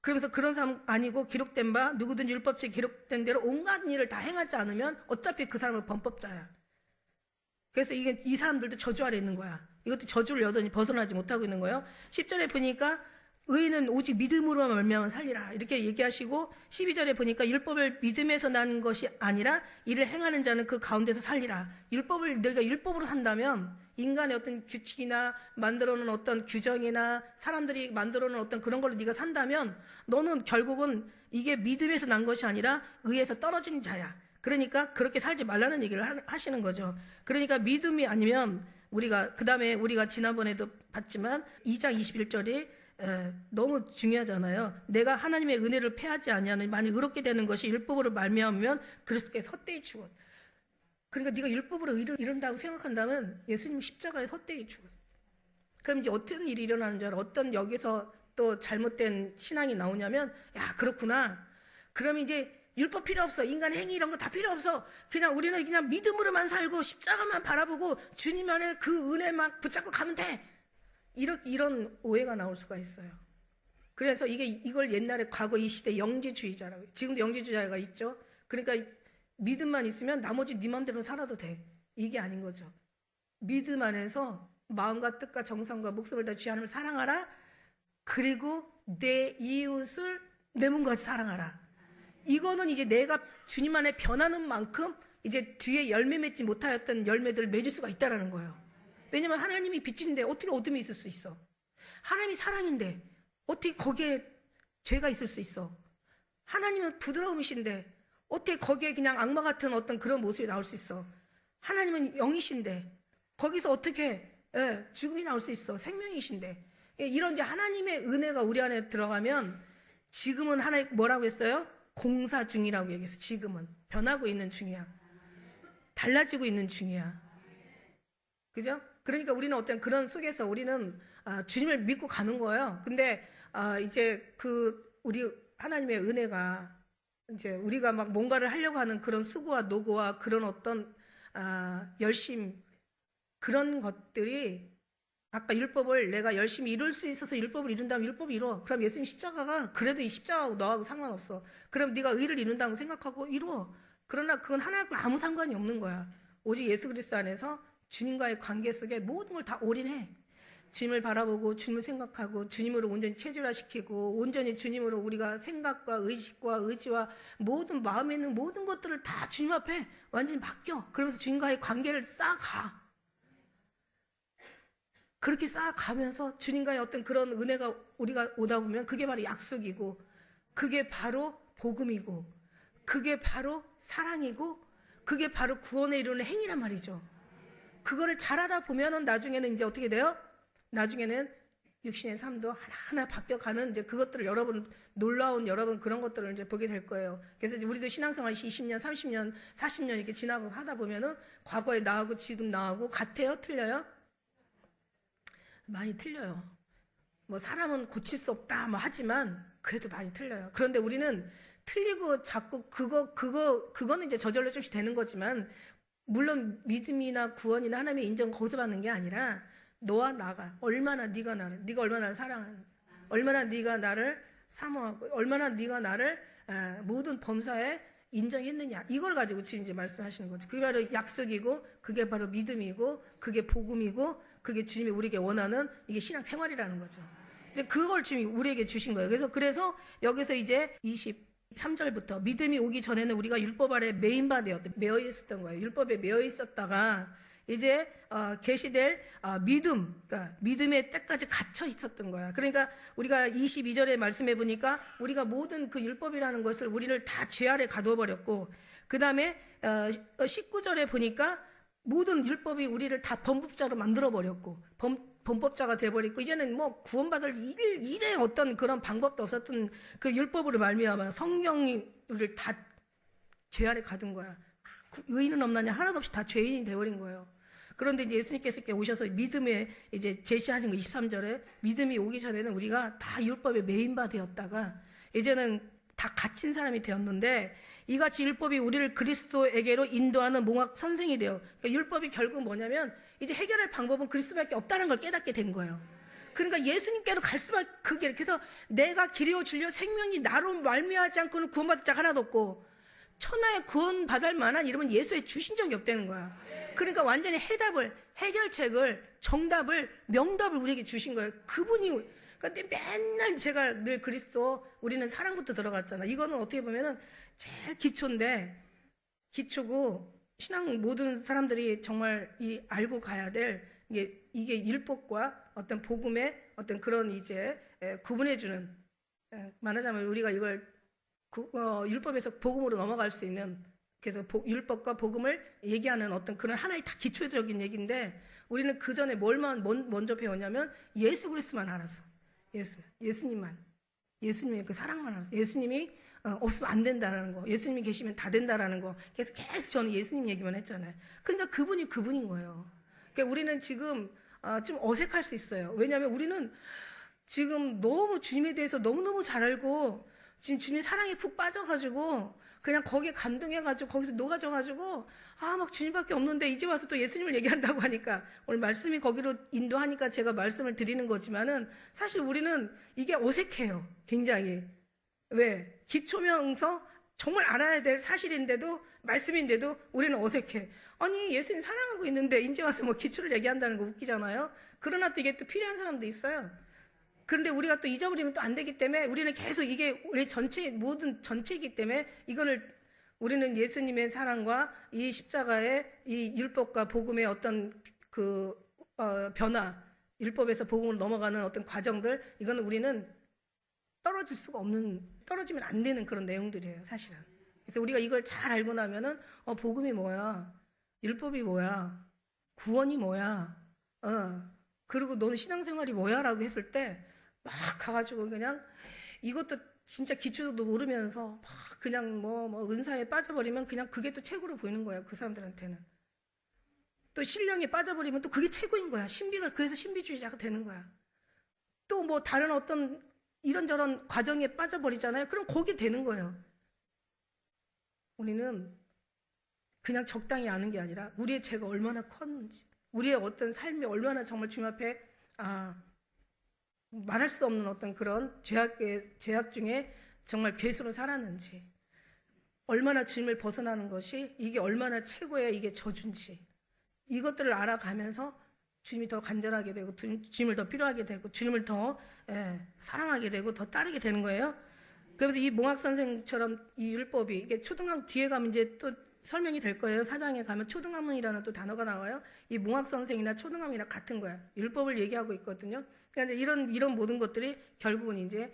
그러면서 그런 사람 아니고 기록된 바 누구든지 율법책에 기록된 대로 온갖 일을 다 행하지 않으면 어차피 그 사람은 범법자야. 그래서 이게 이 사람들도 저주 아래 있는 거야. 이것도 저주를 여전히 벗어나지 못하고 있는 거예요. 10절에 보니까 의인은 오직 믿음으로 말미암아 살리라 이렇게 얘기하시고 12절에 보니까 율법을 믿음에서 난 것이 아니라 이를 행하는 자는 그 가운데서 살리라. 율법을 내가 율법으로 산다면 인간의 어떤 규칙이나 만들어놓은 어떤 규정이나 사람들이 만들어놓은 어떤 그런 걸로 네가 산다면 너는 결국은 이게 믿음에서 난 것이 아니라 의에서 떨어진 자야. 그러니까 그렇게 살지 말라는 얘기를 하시는 거죠. 그러니까 믿음이 아니면 우리가 그 다음에 우리가 지난번에도 봤지만 2장 21절이 너무 중요하잖아요. 내가 하나님의 은혜를 패하지 아니하는 많이 의롭게 되는 것이 율법으로 말미암으면 그리스도께서 헛되이 죽었. 그러니까 네가 율법으로 의를 이룬다고 생각한다면 예수님 십자가에 헛되이 죽었어. 그럼 이제 어떤 일이 일어나는 줄 알아? 어떤 여기서 또 잘못된 신앙이 나오냐면 야 그렇구나. 그럼 이제 율법 필요 없어. 인간 행위 이런 거 다 필요 없어. 그냥 우리는 그냥 믿음으로만 살고 십자가만 바라보고 주님 안에 그 은혜만 붙잡고 가면 돼. 이런 오해가 나올 수가 있어요. 그래서 이걸 옛날에 과거 이 시대 영지주의자라고. 지금도 영지주의자가 있죠. 그러니까 믿음만 있으면 나머지 네 맘대로 살아도 돼. 이게 아닌 거죠. 믿음 안에서 마음과 뜻과 정성과 목숨을 다 주 하나님을 사랑하라. 그리고 내 이웃을 내 몸같이 사랑하라. 이거는 이제 내가 주님 안에 변하는 만큼 이제 뒤에 열매 맺지 못하였던 열매들을 맺을 수가 있다라는 거예요. 왜냐면 하나님이 빛인데 어떻게 어둠이 있을 수 있어? 하나님이 사랑인데 어떻게 거기에 죄가 있을 수 있어? 하나님은 부드러움이신데 어떻게 거기에 그냥 악마 같은 어떤 그런 모습이 나올 수 있어? 하나님은 영이신데 거기서 어떻게 죽음이 나올 수 있어? 생명이신데 이런 이제 하나님의 은혜가 우리 안에 들어가면 지금은 하나님 뭐라고 했어요? 공사 중이라고 얘기했어. 지금은 변하고 있는 중이야. 달라지고 있는 중이야. 그죠? 그러니까 우리는 어떤 그런 속에서 우리는 주님을 믿고 가는 거예요. 근데 이제 우리 하나님의 은혜가 이제 우리가 막 뭔가를 하려고 하는 그런 수고와 노고와 그런 어떤 열심 그런 것들이 아까 율법을 내가 열심히 이룰 수 있어서 율법을 이룬다면 율법을 이루어. 그럼 예수님 십자가가 그래도 이 십자가하고 너하고 상관없어. 그럼 네가 의를 이룬다고 생각하고 이루어. 그러나 그건 하나님과 아무 상관이 없는 거야. 오직 예수 그리스도 안에서 주님과의 관계 속에 모든 걸 다 올인해. 주님을 바라보고 주님을 생각하고 주님으로 온전히 체질화시키고 온전히 주님으로 우리가 생각과 의식과 의지와 모든 마음에 있는 모든 것들을 다 주님 앞에 완전히 맡겨. 그러면서 주님과의 관계를 쌓아가. 그렇게 쌓아가면서 주님과의 어떤 그런 은혜가 우리가 오다 보면 그게 바로 약속이고 그게 바로 복음이고 그게 바로 사랑이고 그게 바로 구원에 이르는 행위란 말이죠. 그거를 잘하다 보면은 나중에는 이제 어떻게 돼요? 나중에는 육신의 삶도 하나하나 바뀌어가는 이제 그것들을 여러분 놀라운 여러분 그런 것들을 이제 보게 될 거예요. 그래서 이제 우리도 신앙생활 20년, 30년, 40년 이렇게 지나고 하다 보면은 과거에 나하고 지금 나하고 같아요? 틀려요? 많이 틀려요. 뭐 사람은 고칠 수 없다 뭐 하지만 그래도 많이 틀려요. 그런데 우리는 틀리고 자꾸 그거는 이제 저절로 조금씩 되는 거지만 물론 믿음이나 구원이나 하나님의 인정 거기서 받는 게 아니라 너와 나가 얼마나 네가 얼마나 나를 사랑하는, 얼마나 네가 나를 사모하고 얼마나 네가 나를 모든 범사에 인정했느냐 이걸 가지고 지금 이제 말씀하시는 거죠. 그게 바로 약속이고 그게 바로 믿음이고 그게 복음이고 그게 주님이 우리에게 원하는 이게 신앙생활이라는 거죠. 이제 그걸 주님이 우리에게 주신 거예요. 그래서 여기서 이제 23절부터 믿음이 오기 전에는 우리가 율법 아래 매인 바 되었대. 매여 있었던 거예요. 율법에 매여 있었다가 이제 계시될 믿음, 그러니까 믿음의 때까지 갇혀 있었던 거야. 그러니까 우리가 22절에 말씀해 보니까 우리가 모든 그 율법이라는 것을 우리를 다 죄 아래 가두어 버렸고, 그 다음에 19절에 보니까 모든 율법이 우리를 다 범법자로 만들어 버렸고, 범법자가 돼버리고, 이제는 뭐 구원받을 일의 어떤 그런 방법도 없었던 그 율법으로 말미암아 성령을 다 죄 아래 가둔 거야. 의인은 없나냐? 하나도 없이 다 죄인이 돼버린 거예요. 그런데 이제 예수님께서 이렇게 오셔서 믿음에 이제 제시하신 거 23절에 믿음이 오기 전에는 우리가 다 율법에 매인바 되었다가 이제는 다 갇힌 사람이 되었는데, 이같이 율법이 우리를 그리스도에게로 인도하는 몽학 선생이 돼요. 그러니까 율법이 결국 뭐냐면 이제 해결할 방법은 그리스도밖에 없다는 걸 깨닫게 된 거예요. 그러니까 예수님께로 갈 수밖에, 그게 그래서 내가 길이요 진리요 생명이 나로 말미암지 않고는 구원받을 자가 하나도 없고, 천하에 구원받을 만한 이름은 예수에 주신 적이 없다는 거야. 그러니까 완전히 해결책을, 정답을, 명답을 우리에게 주신 거예요. 그분이. 근데 맨날 제가 늘 그리스도, 우리는 사랑부터 들어갔잖아. 이거는 어떻게 보면은 제일 기초인데, 기초고 신앙 모든 사람들이 정말 알고 가야 될 이게 율법과 어떤 복음의 어떤 그런 이제 구분해주는, 말하자면 우리가 이걸 율법에서 복음으로 넘어갈 수 있는, 그래서 율법과 복음을 얘기하는 어떤 그런 하나의 다 기초적인 얘기인데, 우리는 그 전에 뭘만 먼저 배웠냐면 예수 그리스도만 알았어. 예수님만, 예수님의 그 사랑만 알았어. 예수님이 없으면 안 된다라는 거, 예수님이 계시면 다 된다라는 거, 계속 저는 예수님 얘기만 했잖아요. 그러니까 그분이 그분인 거예요. 그러니까 우리는 지금 좀 어색할 수 있어요. 왜냐하면 우리는 지금 너무 주님에 대해서 너무너무 잘 알고, 지금 주님 사랑에 푹 빠져가지고 그냥 거기에 감동해가지고 거기서 녹아져가지고 막 주님밖에 없는데 이제 와서 또 예수님을 얘기한다고 하니까, 오늘 말씀이 거기로 인도하니까 제가 말씀을 드리는 거지만은 사실 우리는 이게 어색해요. 굉장히. 왜? 기초명서 정말 알아야 될 사실인데도, 말씀인데도 우리는 어색해. 아니 예수님 사랑하고 있는데 이제 와서 뭐 기초를 얘기한다는 거 웃기잖아요. 그러나 또 이게 또 필요한 사람도 있어요. 그런데 우리가 또 잊어버리면 또 안 되기 때문에 우리는 계속 이게 우리 모든 전체이기 때문에 이거를 우리는 예수님의 사랑과 이 십자가의 이 율법과 복음의 어떤 그 변화, 율법에서 복음으로 넘어가는 어떤 과정들, 이거는 우리는 떨어질 수가 없는, 떨어지면 안 되는 그런 내용들이에요, 사실은. 그래서 우리가 이걸 잘 알고 나면은 복음이 뭐야, 율법이 뭐야, 구원이 뭐야, 그리고 너는 신앙생활이 뭐야 라고 했을 때 막 가가지고 그냥 이것도 진짜 기초도 모르면서 막 그냥 뭐 은사에 빠져버리면 그냥 그게 또 최고로 보이는 거야, 그 사람들한테는. 또 신령에 빠져버리면 또 그게 최고인 거야. 신비가, 그래서 신비주의자가 되는 거야. 또 뭐 다른 어떤 이런저런 과정에 빠져버리잖아요. 그럼 거기 되는 거예요. 우리는 그냥 적당히 아는 게 아니라 우리의 죄가 얼마나 컸는지, 우리의 어떤 삶이 얼마나 정말 주님 앞에 말할 수 없는 어떤 그런 죄악 중에 정말 괴수로 살았는지, 얼마나 주님을 벗어나는 것이 이게 얼마나 최고의 이게 저주인지, 이것들을 알아가면서 주님이 더 간절하게 되고 주님을 더 필요하게 되고 주님을 더 사랑하게 되고 더 따르게 되는 거예요. 그래서 이 몽학 선생처럼 이 율법이, 이게 초등학 뒤에 가면 이제 또 설명이 될 거예요. 4장에 가면 초등학문이라는 또 단어가 나와요. 이 몽학 선생이나 초등학문이랑 같은 거야. 율법을 얘기하고 있거든요. 그러니까 이런 모든 것들이 결국은 이제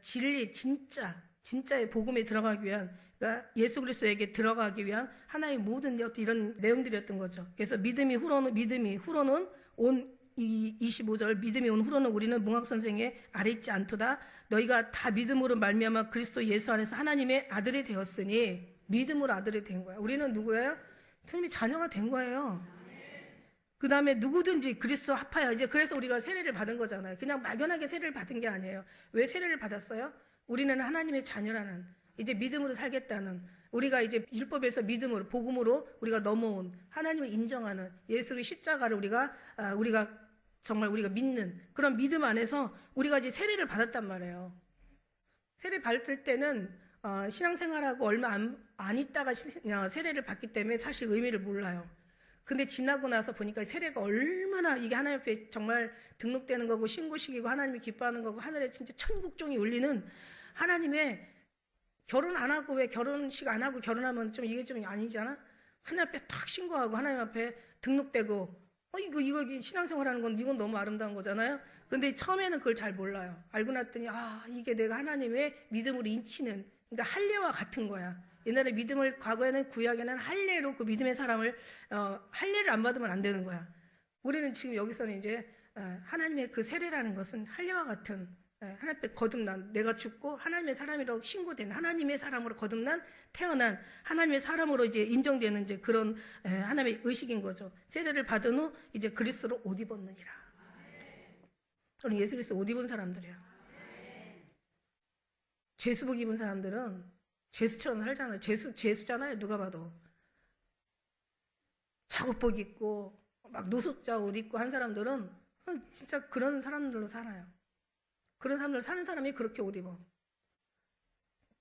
진리, 진짜의 복음에 들어가기 위한, 그러니까 예수 그리스도에게 들어가기 위한 하나의 모든 이런 내용들이었던 거죠. 그래서 믿음이 후로는 온, 이 25절, 믿음이 온 후로는 우리는 몽학 선생의 아래 있지 않도다. 너희가 다 믿음으로 말미암아 그리스도 예수 안에서 하나님의 아들이 되었으니, 믿음으로 아들이 된 거야. 우리는 누구예요? 주님의 자녀가 된 거예요. 그 다음에 누구든지 그리스도 합하여, 이제 그래서 우리가 세례를 받은 거잖아요. 그냥 막연하게 세례를 받은 게 아니에요. 왜 세례를 받았어요? 우리는 하나님의 자녀라는, 이제 믿음으로 살겠다는, 우리가 이제 율법에서 믿음으로, 복음으로 우리가 넘어온, 하나님을 인정하는 예수의 십자가를 우리가 정말 우리가 믿는 그런 믿음 안에서 우리가 이제 세례를 받았단 말이에요. 세례 받을 때는 신앙생활하고 얼마 안 있다가 세례를 받기 때문에 사실 의미를 몰라요. 근데 지나고 나서 보니까 세례가 얼마나 이게 하나님 앞에 정말 등록되는 거고 신고식이고 하나님이 기뻐하는 거고 하늘에 진짜 천국종이 울리는, 하나님의, 결혼 안 하고 왜 결혼식 안 하고 결혼하면 좀 이게 좀 아니잖아. 하나님 앞에 탁 신고하고 하나님 앞에 등록되고 이거 신앙생활하는 건 이건 너무 아름다운 거잖아요. 근데 처음에는 그걸 잘 몰라요. 알고 났더니 이게 내가 하나님의 믿음으로 인치는, 그러니까 할례와 같은 거야. 옛날에 믿음을, 과거에는 구약에는 할례로 그 믿음의 사람을 할례를 안 받으면 안 되는 거야. 우리는 지금 여기서는 이제 하나님의 그 세례라는 것은 할례와 같은, 하나님 앞에 거듭난, 내가 죽고 하나님의 사람이라고 신고된, 하나님의 사람으로 거듭난, 태어난 하나님의 사람으로 이제 인정되는 이제 그런 하나님의 의식인 거죠. 세례를 받은 후 이제 그리스도로 옷 입었느니라. 저는 예수 그리스도 옷 입은 사람들이야. 죄수복 입은 사람들은 죄수처럼 살잖아요. 죄수잖아요. 누가 봐도. 작업복 입고 막 노숙자 옷 입고 한 사람들은 진짜 그런 사람들로 살아요. 그런 사람들 사는 사람이 그렇게 옷 입어.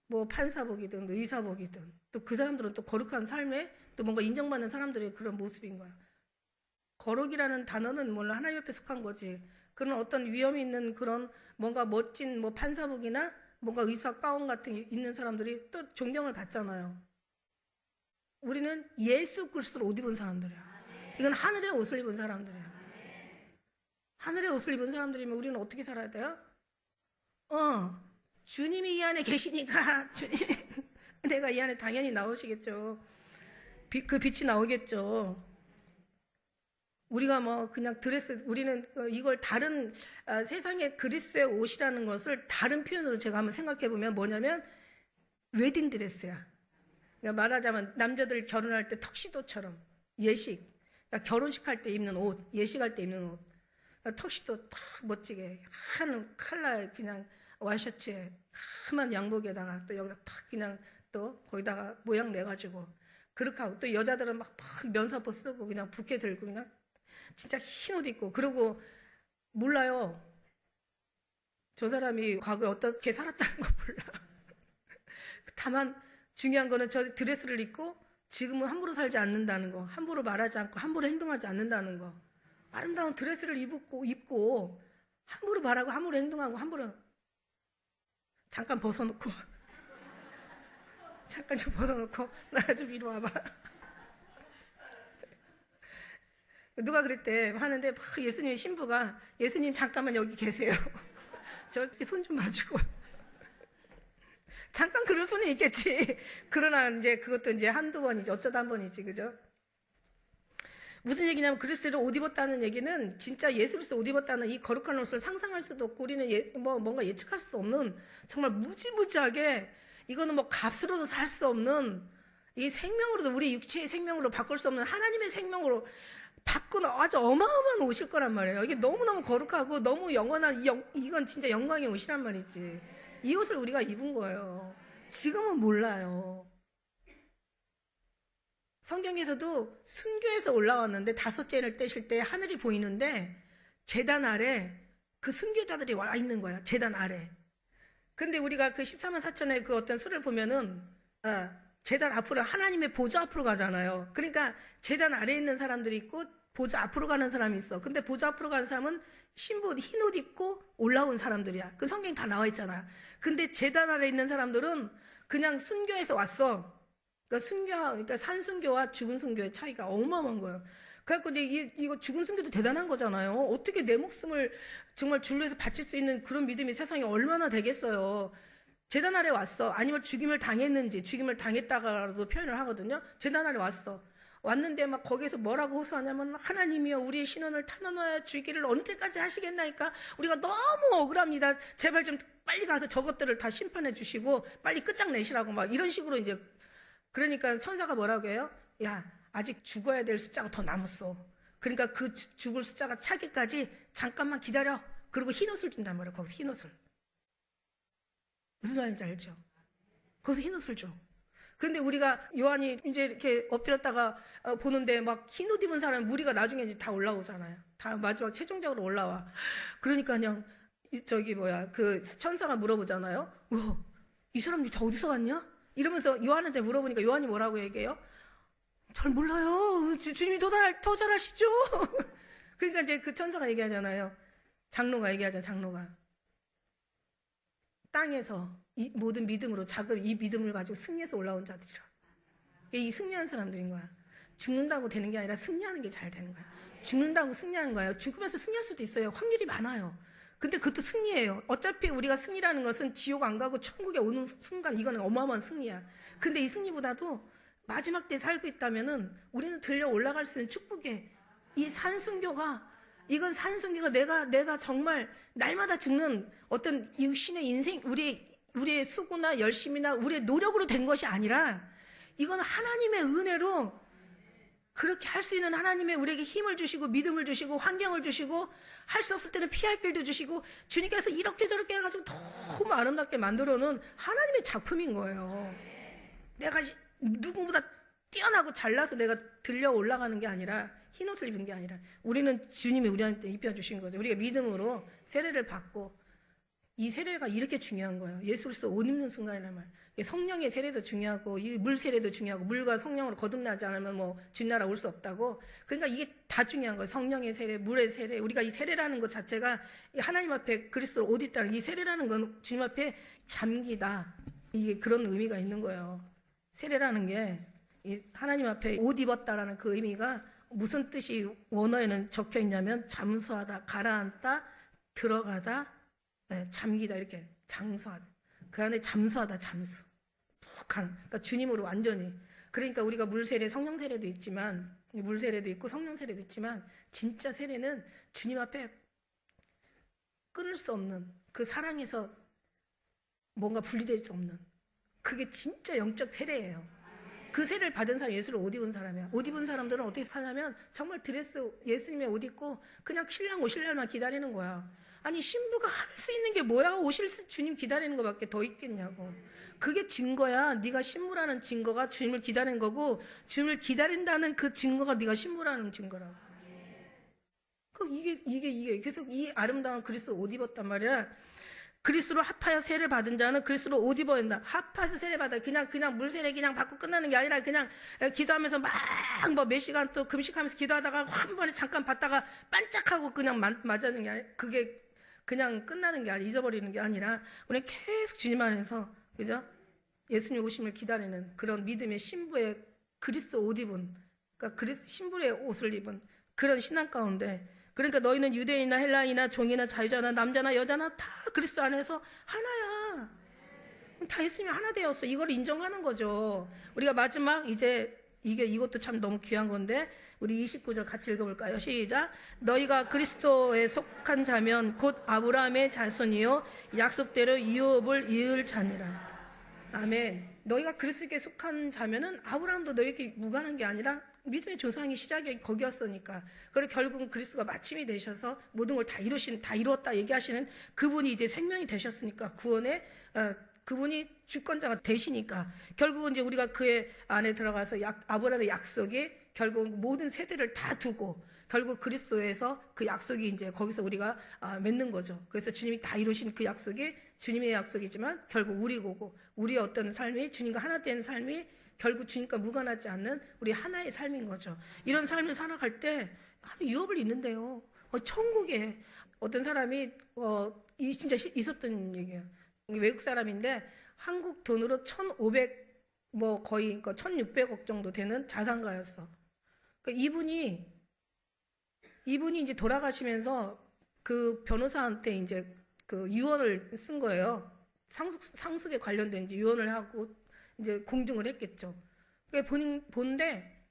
뭐 판사복이든 의사복이든 또 그 사람들은 또 거룩한 삶에 또 뭔가 인정받는 사람들의 그런 모습인 거야. 거룩이라는 단어는 몰라 하나님 앞에 속한 거지. 그런 어떤 위험이 있는 그런 뭔가 멋진 뭐 판사복이나 뭔가 의사 가운 같은 게 있는 사람들이 또 존경을 받잖아요. 우리는 예수 그리스도로 옷 입은 사람들이야. 이건 하늘의 옷을 입은 사람들이야. 하늘의 옷을 입은 사람들이면 우리는 어떻게 살아야 돼요? 주님이 이 안에 계시니까 주님 내가 이 안에 당연히 나오시겠죠. 그 빛이 나오겠죠. 우리가 뭐 그냥 드레스, 우리는 이걸 다른 세상의 그리스의 옷이라는 것을 다른 표현으로 제가 한번 생각해 보면 뭐냐면 웨딩 드레스야. 그러니까 말하자면 남자들 결혼할 때 턱시도처럼 예식, 그러니까 결혼식 할 때 입는 옷, 예식할 때 입는 옷, 턱시도 딱 멋지게 한 칼라 그냥 와이셔츠에 까만 양복에다가 또 여기다 탁 그냥 또 거기다가 모양 내가지고 그렇게 하고, 또 여자들은 막 면사포 쓰고 그냥 부케 들고 그냥 진짜 흰 옷 입고. 그러고 몰라요. 저 사람이 과거에 어떻게 살았다는 거 몰라. 다만 중요한 거는 저 드레스를 입고 지금은 함부로 살지 않는다는 거, 함부로 말하지 않고 함부로 행동하지 않는다는 거. 아름다운 드레스를 입고 함부로 말하고 함부로 행동하고 함부로. 잠깐 벗어놓고 잠깐 좀 벗어놓고 나 좀 이리 와봐. 누가 그랬대 하는데 막 예수님의 신부가 예수님 잠깐만 여기 계세요. 저렇게 손 좀 봐주고. 잠깐 그럴 수는 있겠지. 그러나 이제 그것도 이제 한두 번이지, 어쩌다 한 번이지, 그죠? 무슨 얘기냐면 그리스도를 옷 입었다는 얘기는 진짜 예수 그리스도 옷 입었다는 이 거룩한 옷을 상상할 수도 없고 우리는 뭔가 예측할 수 없는 정말 무지무지하게, 이거는 뭐 값으로도 살 수 없는, 이 생명으로도 우리 육체의 생명으로 바꿀 수 없는 하나님의 생명으로 바꾸는 아주 어마어마한 옷일 거란 말이에요. 이게 너무너무 거룩하고 너무 영원한, 이건 진짜 영광의 옷이란 말이지. 이 옷을 우리가 입은 거예요. 지금은 몰라요. 성경에서도 순교에서 올라왔는데 5째를 떼실 때 하늘이 보이는데 제단 아래 그 순교자들이 와 있는 거야. 제단 아래. 근데 우리가 그 14만 4천의 그 어떤 수를 보면은 제단 앞으로, 하나님의 보좌 앞으로 가잖아요. 그러니까 제단 아래에 있는 사람들이 있고 보좌 앞으로 가는 사람이 있어. 근데 보좌 앞으로 가는 사람은 신부 흰 옷 입고 올라온 사람들이야. 그 성경에 다 나와 있잖아. 근데 제단 아래에 있는 사람들은 그냥 순교해서 왔어. 그러니까 산 순교와 죽은 순교의 차이가 어마어마한 거예요. 그래갖고 이거 죽은 순교도 대단한 거잖아요. 어떻게 내 목숨을 정말 줄로 해서 바칠 수 있는 그런 믿음이 세상에 얼마나 되겠어요. 제단 아래 왔어. 아니면 죽임을 당했는지, 죽임을 당했다가라도 표현을 하거든요. 제단 아래 왔어. 왔는데 막 거기에서 뭐라고 호소하냐면 하나님이여 우리의 신원을 탄원하여 주기를 어느 때까지 하시겠나이까? 우리가 너무 억울합니다. 제발 좀 빨리 가서 저것들을 다 심판해 주시고 빨리 끝장내시라고 막 이런 식으로 이제. 그러니까 천사가 뭐라고 해요? 야, 아직 죽어야 될 숫자가 더 남았어. 그러니까 그 죽을 숫자가 차기까지 잠깐만 기다려. 그리고 흰옷을 준단 말이에요. 거기서 흰옷을. 무슨 말인지 알죠? 거기서 흰옷을 줘. 근데 우리가 요한이 이제 이렇게 엎드렸다가 보는데 막 흰옷 입은 사람 무리가 나중에 이제 다 올라오잖아요. 다 마지막 최종적으로 올라와. 그러니까 그냥 그 천사가 물어보잖아요. 우와, 이 사람들이 다 어디서 왔냐? 이러면서 요한한테 물어보니까 요한이 뭐라고 얘기해요? 잘 몰라요. 주님이 더 잘 아시죠? 그러니까 이제 그 천사가 얘기하잖아요. 장로가 얘기하잖아, 장로가. 땅에서 이 모든 믿음으로 이 믿음을 가지고 승리해서 올라온 자들이라. 이 승리한 사람들인 거야. 죽는다고 되는 게 아니라 승리하는 게 잘 되는 거야. 죽는다고 승리하는 거예요. 죽으면서 승리할 수도 있어요. 확률이 많아요. 근데 그것도 승리예요. 어차피 우리가 승리라는 것은 지옥 안 가고 천국에 오는 순간 이거는 어마어마한 승리야. 근데 이 승리보다도 마지막 때 살고 있다면은 우리는 들려 올라갈 수 있는 축복에 이 산순교가 이건 산순교가 내가 정말 날마다 죽는 어떤 육신의 인생 우리의 수고나 열심이나 우리의 노력으로 된 것이 아니라 이건 하나님의 은혜로 그렇게 할 수 있는 하나님의 우리에게 힘을 주시고 믿음을 주시고 환경을 주시고 할 수 없을 때는 피할 길도 주시고 주님께서 이렇게 저렇게 해가지고 너무 아름답게 만들어 놓은 하나님의 작품인 거예요. 내가 누구보다 뛰어나고 잘나서 내가 들려 올라가는 게 아니라 흰옷을 입은 게 아니라 우리는 주님이 우리한테 입혀주신 거죠. 우리가 믿음으로 세례를 받고 이 세례가 이렇게 중요한 거예요. 예수 그리스도 옷 입는 순간이란 말. 성령의 세례도 중요하고 이 물 세례도 중요하고 물과 성령으로 거듭나지 않으면 뭐 주나라 올 수 없다고. 그러니까 이게 다 중요한 거예요. 성령의 세례, 물의 세례. 우리가 이 세례라는 것 자체가 하나님 앞에 그리스도 옷 입다는 이 세례라는 건 주님 앞에 잠기다. 이게 그런 의미가 있는 거예요. 세례라는 게 하나님 앞에 옷 입었다라는 그 의미가 무슨 뜻이 원어에는 적혀 있냐면 잠수하다, 가라앉다, 들어가다, 잠기다 이렇게 장수하다. 그 안에 잠수하다 잠수. 푹 가는. 그러니까 주님으로 완전히. 그러니까 우리가 물 세례, 성령 세례도 있지만 물 세례도 있고 성령 세례도 있지만 진짜 세례는 주님 앞에 끊을 수 없는 그 사랑에서 뭔가 분리될 수 없는 그게 진짜 영적 세례예요. 그 세례를 받은 사람 예수를 옷 입은 사람이야. 옷 입은 사람들은 어떻게 사냐면 정말 드레스 예수님의 옷 입고 그냥 신랑 오실 날만 기다리는 거야. 아니 신부가 할 수 있는 게 뭐야? 오실 주님 기다리는 것밖에 더 있겠냐고. 그게 증거야. 네가 신부라는 증거가 주님을 기다리는 거고 주님을 기다린다는 그 증거가 네가 신부라는 증거라고. 그럼 이게 계속 이 아름다운 그리스도 옷 입었단 말이야. 그리스도로 합하여 세례를 받은 자는 그리스도로 옷 입어야 한다. 합해서 세례 받아. 그냥 물 세례 그냥 받고 끝나는 게 아니라 그냥 기도하면서 막 뭐 몇 시간 또 금식하면서 기도하다가 한 번에 잠깐 받다가 반짝하고 그냥 맞아는 게 아니라 그게 그냥 끝나는 게 아니라 잊어버리는 게 아니라 우리 계속 주님 안에서 그죠? 예수님 오심을 기다리는 그런 믿음의 신부의 그리스도 옷 입은 그러니까 신부의 옷을 입은 그런 신앙 가운데 그러니까 너희는 유대인이나 헬라인이나 종이나 자유자나 남자나 여자나 다 그리스도 안에서 하나야. 다 예수님이 하나 되었어. 이걸 인정하는 거죠. 우리가 마지막 이제 이것도 참 너무 귀한 건데 우리 29절 같이 읽어볼까요? 시작. 너희가 그리스도에 속한 자면 곧 아브라함의 자손이요 약속대로 유업을 이을 자니라. 아멘. 너희가 그리스도에 속한 자면은 아브라함도 너희에게 무관한 게 아니라 믿음의 조상이 시작이 거기였으니까. 그리고 결국은 그리스도가 마침이 되셔서 모든 걸 다 이루었다 얘기하시는 그분이 이제 생명이 되셨으니까 구원의 그분이 주권자가 되시니까 결국은 이제 우리가 그의 안에 들어가서 아브라함의 약속이 결국 모든 세대를 다 두고 결국 그리스도에서 그 약속이 이제 거기서 우리가 맺는 거죠. 그래서 주님이 다 이루신 그 약속이 주님의 약속이지만 결국 우리고고 우리의 어떤 삶이 주님과 하나 된 삶이 결국 주님과 무관하지 않는 우리 하나의 삶인 거죠. 이런 삶을 살아갈 때 유업을 잊는데요. 천국에 어떤 사람이 진짜 있었던 얘기예요. 외국 사람인데 한국 돈으로 1,500 뭐 거의 그러니까 1,600억 정도 되는 자산가였어. 그러니까 이분이 이제 돌아가시면서 그 변호사한테 이제 그 유언을 쓴 거예요. 상속에 관련된 이제 유언을 하고 이제 공증을 했겠죠. 본데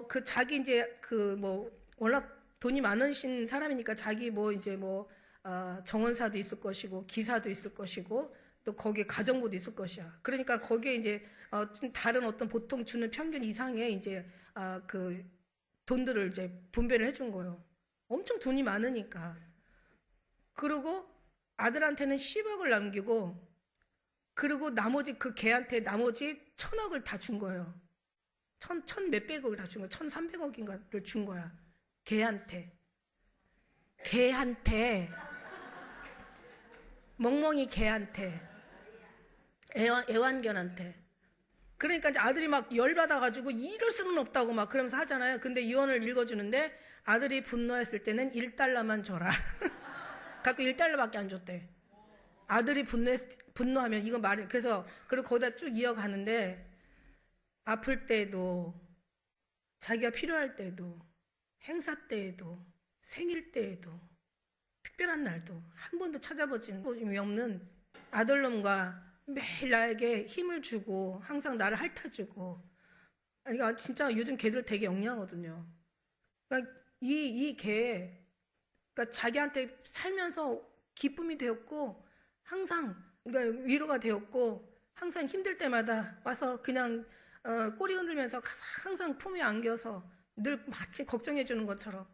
그 자기 이제 그 뭐 워낙 돈이 많으신 사람이니까 자기 뭐 이제 뭐 정원사도 있을 것이고 기사도 있을 것이고 또 거기에 가정부도 있을 것이야. 그러니까 거기에 이제 좀 다른 어떤 보통 주는 평균 이상의 이제 그 돈들을 이제 분배를 해준 거예요. 엄청 돈이 많으니까. 그리고 아들한테는 10억을 남기고 그리고 나머지 그 걔한테 나머지 1,000억을 다 준 거예요. 천 몇백억을 다 준 거야. 1,300억인가를 준 거야. 걔한테. 멍멍이 걔한테. 애완견한테. 그러니까 이제 아들이 막 열받아가지고 이럴 수는 없다고 막 그러면서 하잖아요. 근데 유언을 읽어주는데 아들이 분노했을 때는 1달러만 줘라. 갖고 1달러밖에 안 줬대. 아들이 분노하면 이거 그래서 그리고 거기다 쭉 이어가는데 아플 때도 자기가 필요할 때에도, 행사 때에도, 생일 때에도, 특별한 날도 한 번도 찾아보진 없는 아들놈과 매일 나에게 힘을 주고 항상 나를 핥아주고. 그러니까 진짜 요즘 개들 되게 영리하거든요. 그러니까 이 개, 그러니까 자기한테 살면서 기쁨이 되었고 항상 그러니까 위로가 되었고 항상 힘들 때마다 와서 그냥 꼬리 흔들면서 항상 품에 안겨서 늘 마치 걱정해 주는 것처럼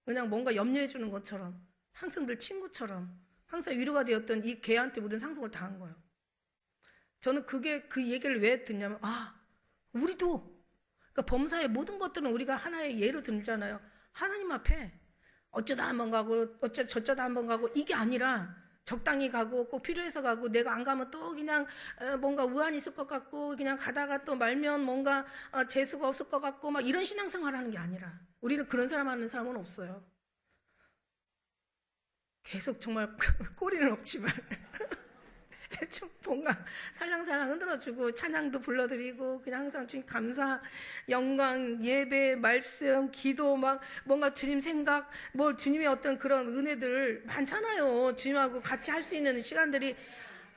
그냥 뭔가 염려해 주는 것처럼 항상 늘 친구처럼 항상 위로가 되었던 이 개한테 모든 상속을 당한 거예요. 저는 그 얘기를 왜 듣냐면 우리도 그러니까 범사의 모든 것들은 우리가 하나의 예로 들잖아요. 하나님 앞에 어쩌다 한번 가고 저쩌다 한번 가고 이게 아니라 적당히 가고 꼭 필요해서 가고 내가 안 가면 또 그냥 뭔가 우환이 있을 것 같고 그냥 가다가 또 말면 뭔가 재수가 없을 것 같고 막 이런 신앙생활 하는 게 아니라 우리는 그런 사람 하는 사람은 없어요. 계속 정말 꼬리는 없지만 좀 뭔가 살랑살랑 흔들어주고 찬양도 불러드리고 그냥 항상 주님 감사, 영광, 예배, 말씀, 기도 막 뭔가 주님 생각, 뭐 주님의 어떤 그런 은혜들 많잖아요. 주님하고 같이 할 수 있는 시간들이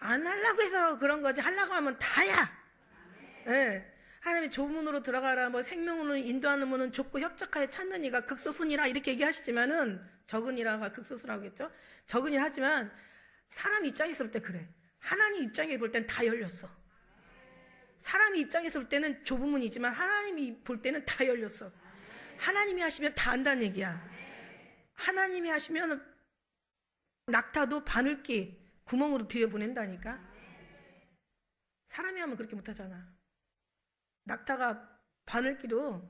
안 하려고 해서 그런 거지 하려고 하면 다야. 네. 하나님이 좁은 문으로 들어가라, 뭐 생명으로 인도하는 문은 좁고 협착하여 찾는 이가 극소순이라 이렇게 얘기하시지만은 적은이라가 극소수라고 했죠. 적은이 하지만 사람 입장에서 볼 때 그래. 하나님 입장에 볼 땐 다 열렸어. 사람이 입장에서 볼 때는 좁은 문이지만 하나님이 볼 때는 다 열렸어. 하나님이 하시면 다 안다는 얘기야. 하나님이 하시면 낙타도 바늘기 구멍으로 들여보낸다니까. 사람이 하면 그렇게 못하잖아. 낙타가 바늘기로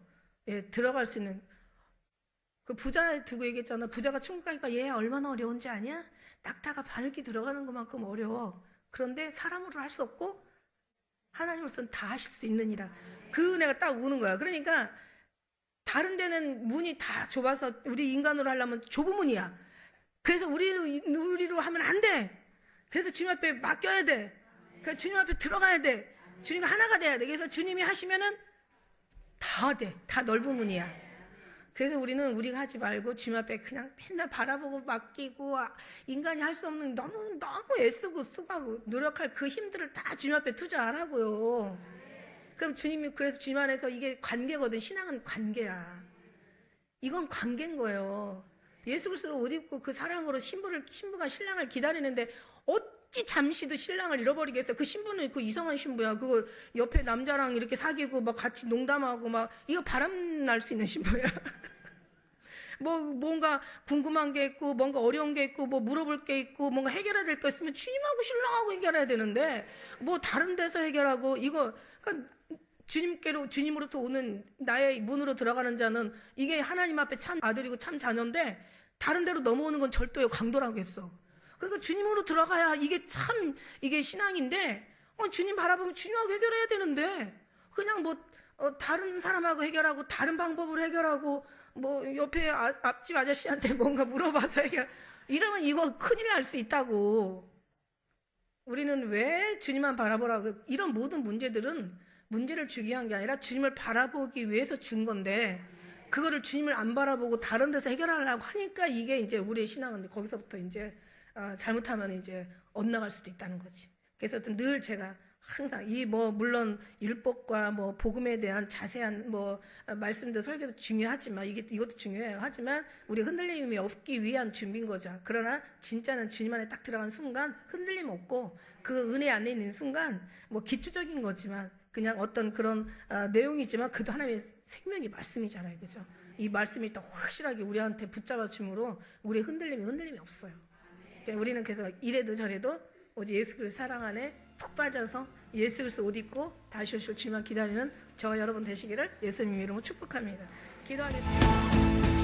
들어갈 수 있는 그 부자 두고 얘기했잖아. 부자가 천국 가니까 얘 얼마나 어려운지 아냐? 낙타가 바늘기 들어가는 것만큼 어려워. 그런데 사람으로 할 수 없고 하나님으로서는 다 하실 수 있느니라. 그 은혜가 딱 오는 거야. 그러니까 다른 데는 문이 다 좁아서 우리 인간으로 하려면 좁은 문이야. 그래서 우리로 하면 안 돼. 그래서 주님 앞에 맡겨야 돼. 그러니까 주님 앞에 들어가야 돼. 주님과 하나가 돼야 돼. 그래서 주님이 하시면은 다 돼. 다 넓은 문이야. 그래서 우리는 우리가 하지 말고 주님 앞에 그냥 맨날 바라보고 맡기고 인간이 할 수 없는 너무 애쓰고 수고하고 노력할 그 힘들을 다 주님 앞에 투자하라고요. 그럼 주님이 그래서 주님 안에서 이게 관계거든. 신앙은 관계야. 이건 관계인 거예요. 예수 그리스도로 옷 입고 그 사랑으로 신부가 신랑을 기다리는데 어찌 잠시도 신랑을 잃어버리겠어. 그 신부는 그 이상한 신부야. 그거 옆에 남자랑 이렇게 사귀고 막 같이 농담하고 막 이거 바람 날 수 있는 신부야. 뭐 뭔가 궁금한 게 있고 뭔가 어려운 게 있고 뭐 물어볼 게 있고 뭔가 해결해야 될 거 있으면 주님하고 신랑하고 해결해야 되는데 뭐 다른 데서 해결하고 이거 그러니까 주님으로부터 오는 나의 문으로 들어가는 자는 이게 하나님 앞에 참 아들이고 참 자녀인데 다른 데로 넘어오는 건 절도의 강도라고 했어. 그러니까 주님으로 들어가야 이게 신앙인데 주님 바라보면 주님하고 해결해야 되는데 그냥 뭐 다른 사람하고 해결하고 다른 방법으로 해결하고 뭐 옆에 앞집 아저씨한테 뭔가 물어봐서 이러면 이거 큰일 날 수 있다고. 우리는 왜 주님만 바라보라고. 이런 모든 문제들은 문제를 주기 위한 게 아니라 주님을 바라보기 위해서 준 건데 그거를 주님을 안 바라보고 다른 데서 해결하려고 하니까 이게 이제 우리의 신앙은 거기서부터 이제 잘못하면 이제 엇나갈 수도 있다는 거지. 그래서 늘 제가 항상 물론 율법과 뭐 복음에 대한 자세한 뭐 말씀도 설교도 중요하지만 이것도 중요해요. 하지만 우리 흔들림이 없기 위한 준비인 거죠. 그러나 진짜는 주님 안에 딱 들어간 순간 흔들림 없고 그 은혜 안에 있는 순간 뭐 기초적인 거지만 그냥 어떤 그런 내용이지만 그도 하나님의 생명이 말씀이잖아요. 그죠? 이 말씀이 또 확실하게 우리한테 붙잡아 줌으로 우리의 흔들림이 없어요. 그러니까 우리는 그래서 이래도 저래도 오직 예수 그리스도 사랑 안에 푹 빠져서 예수 그리스도 옷 입고 다시 오실 주만 기다리는 저와 여러분 되시기를 예수님 이름으로 축복합니다. 기도하겠습니다.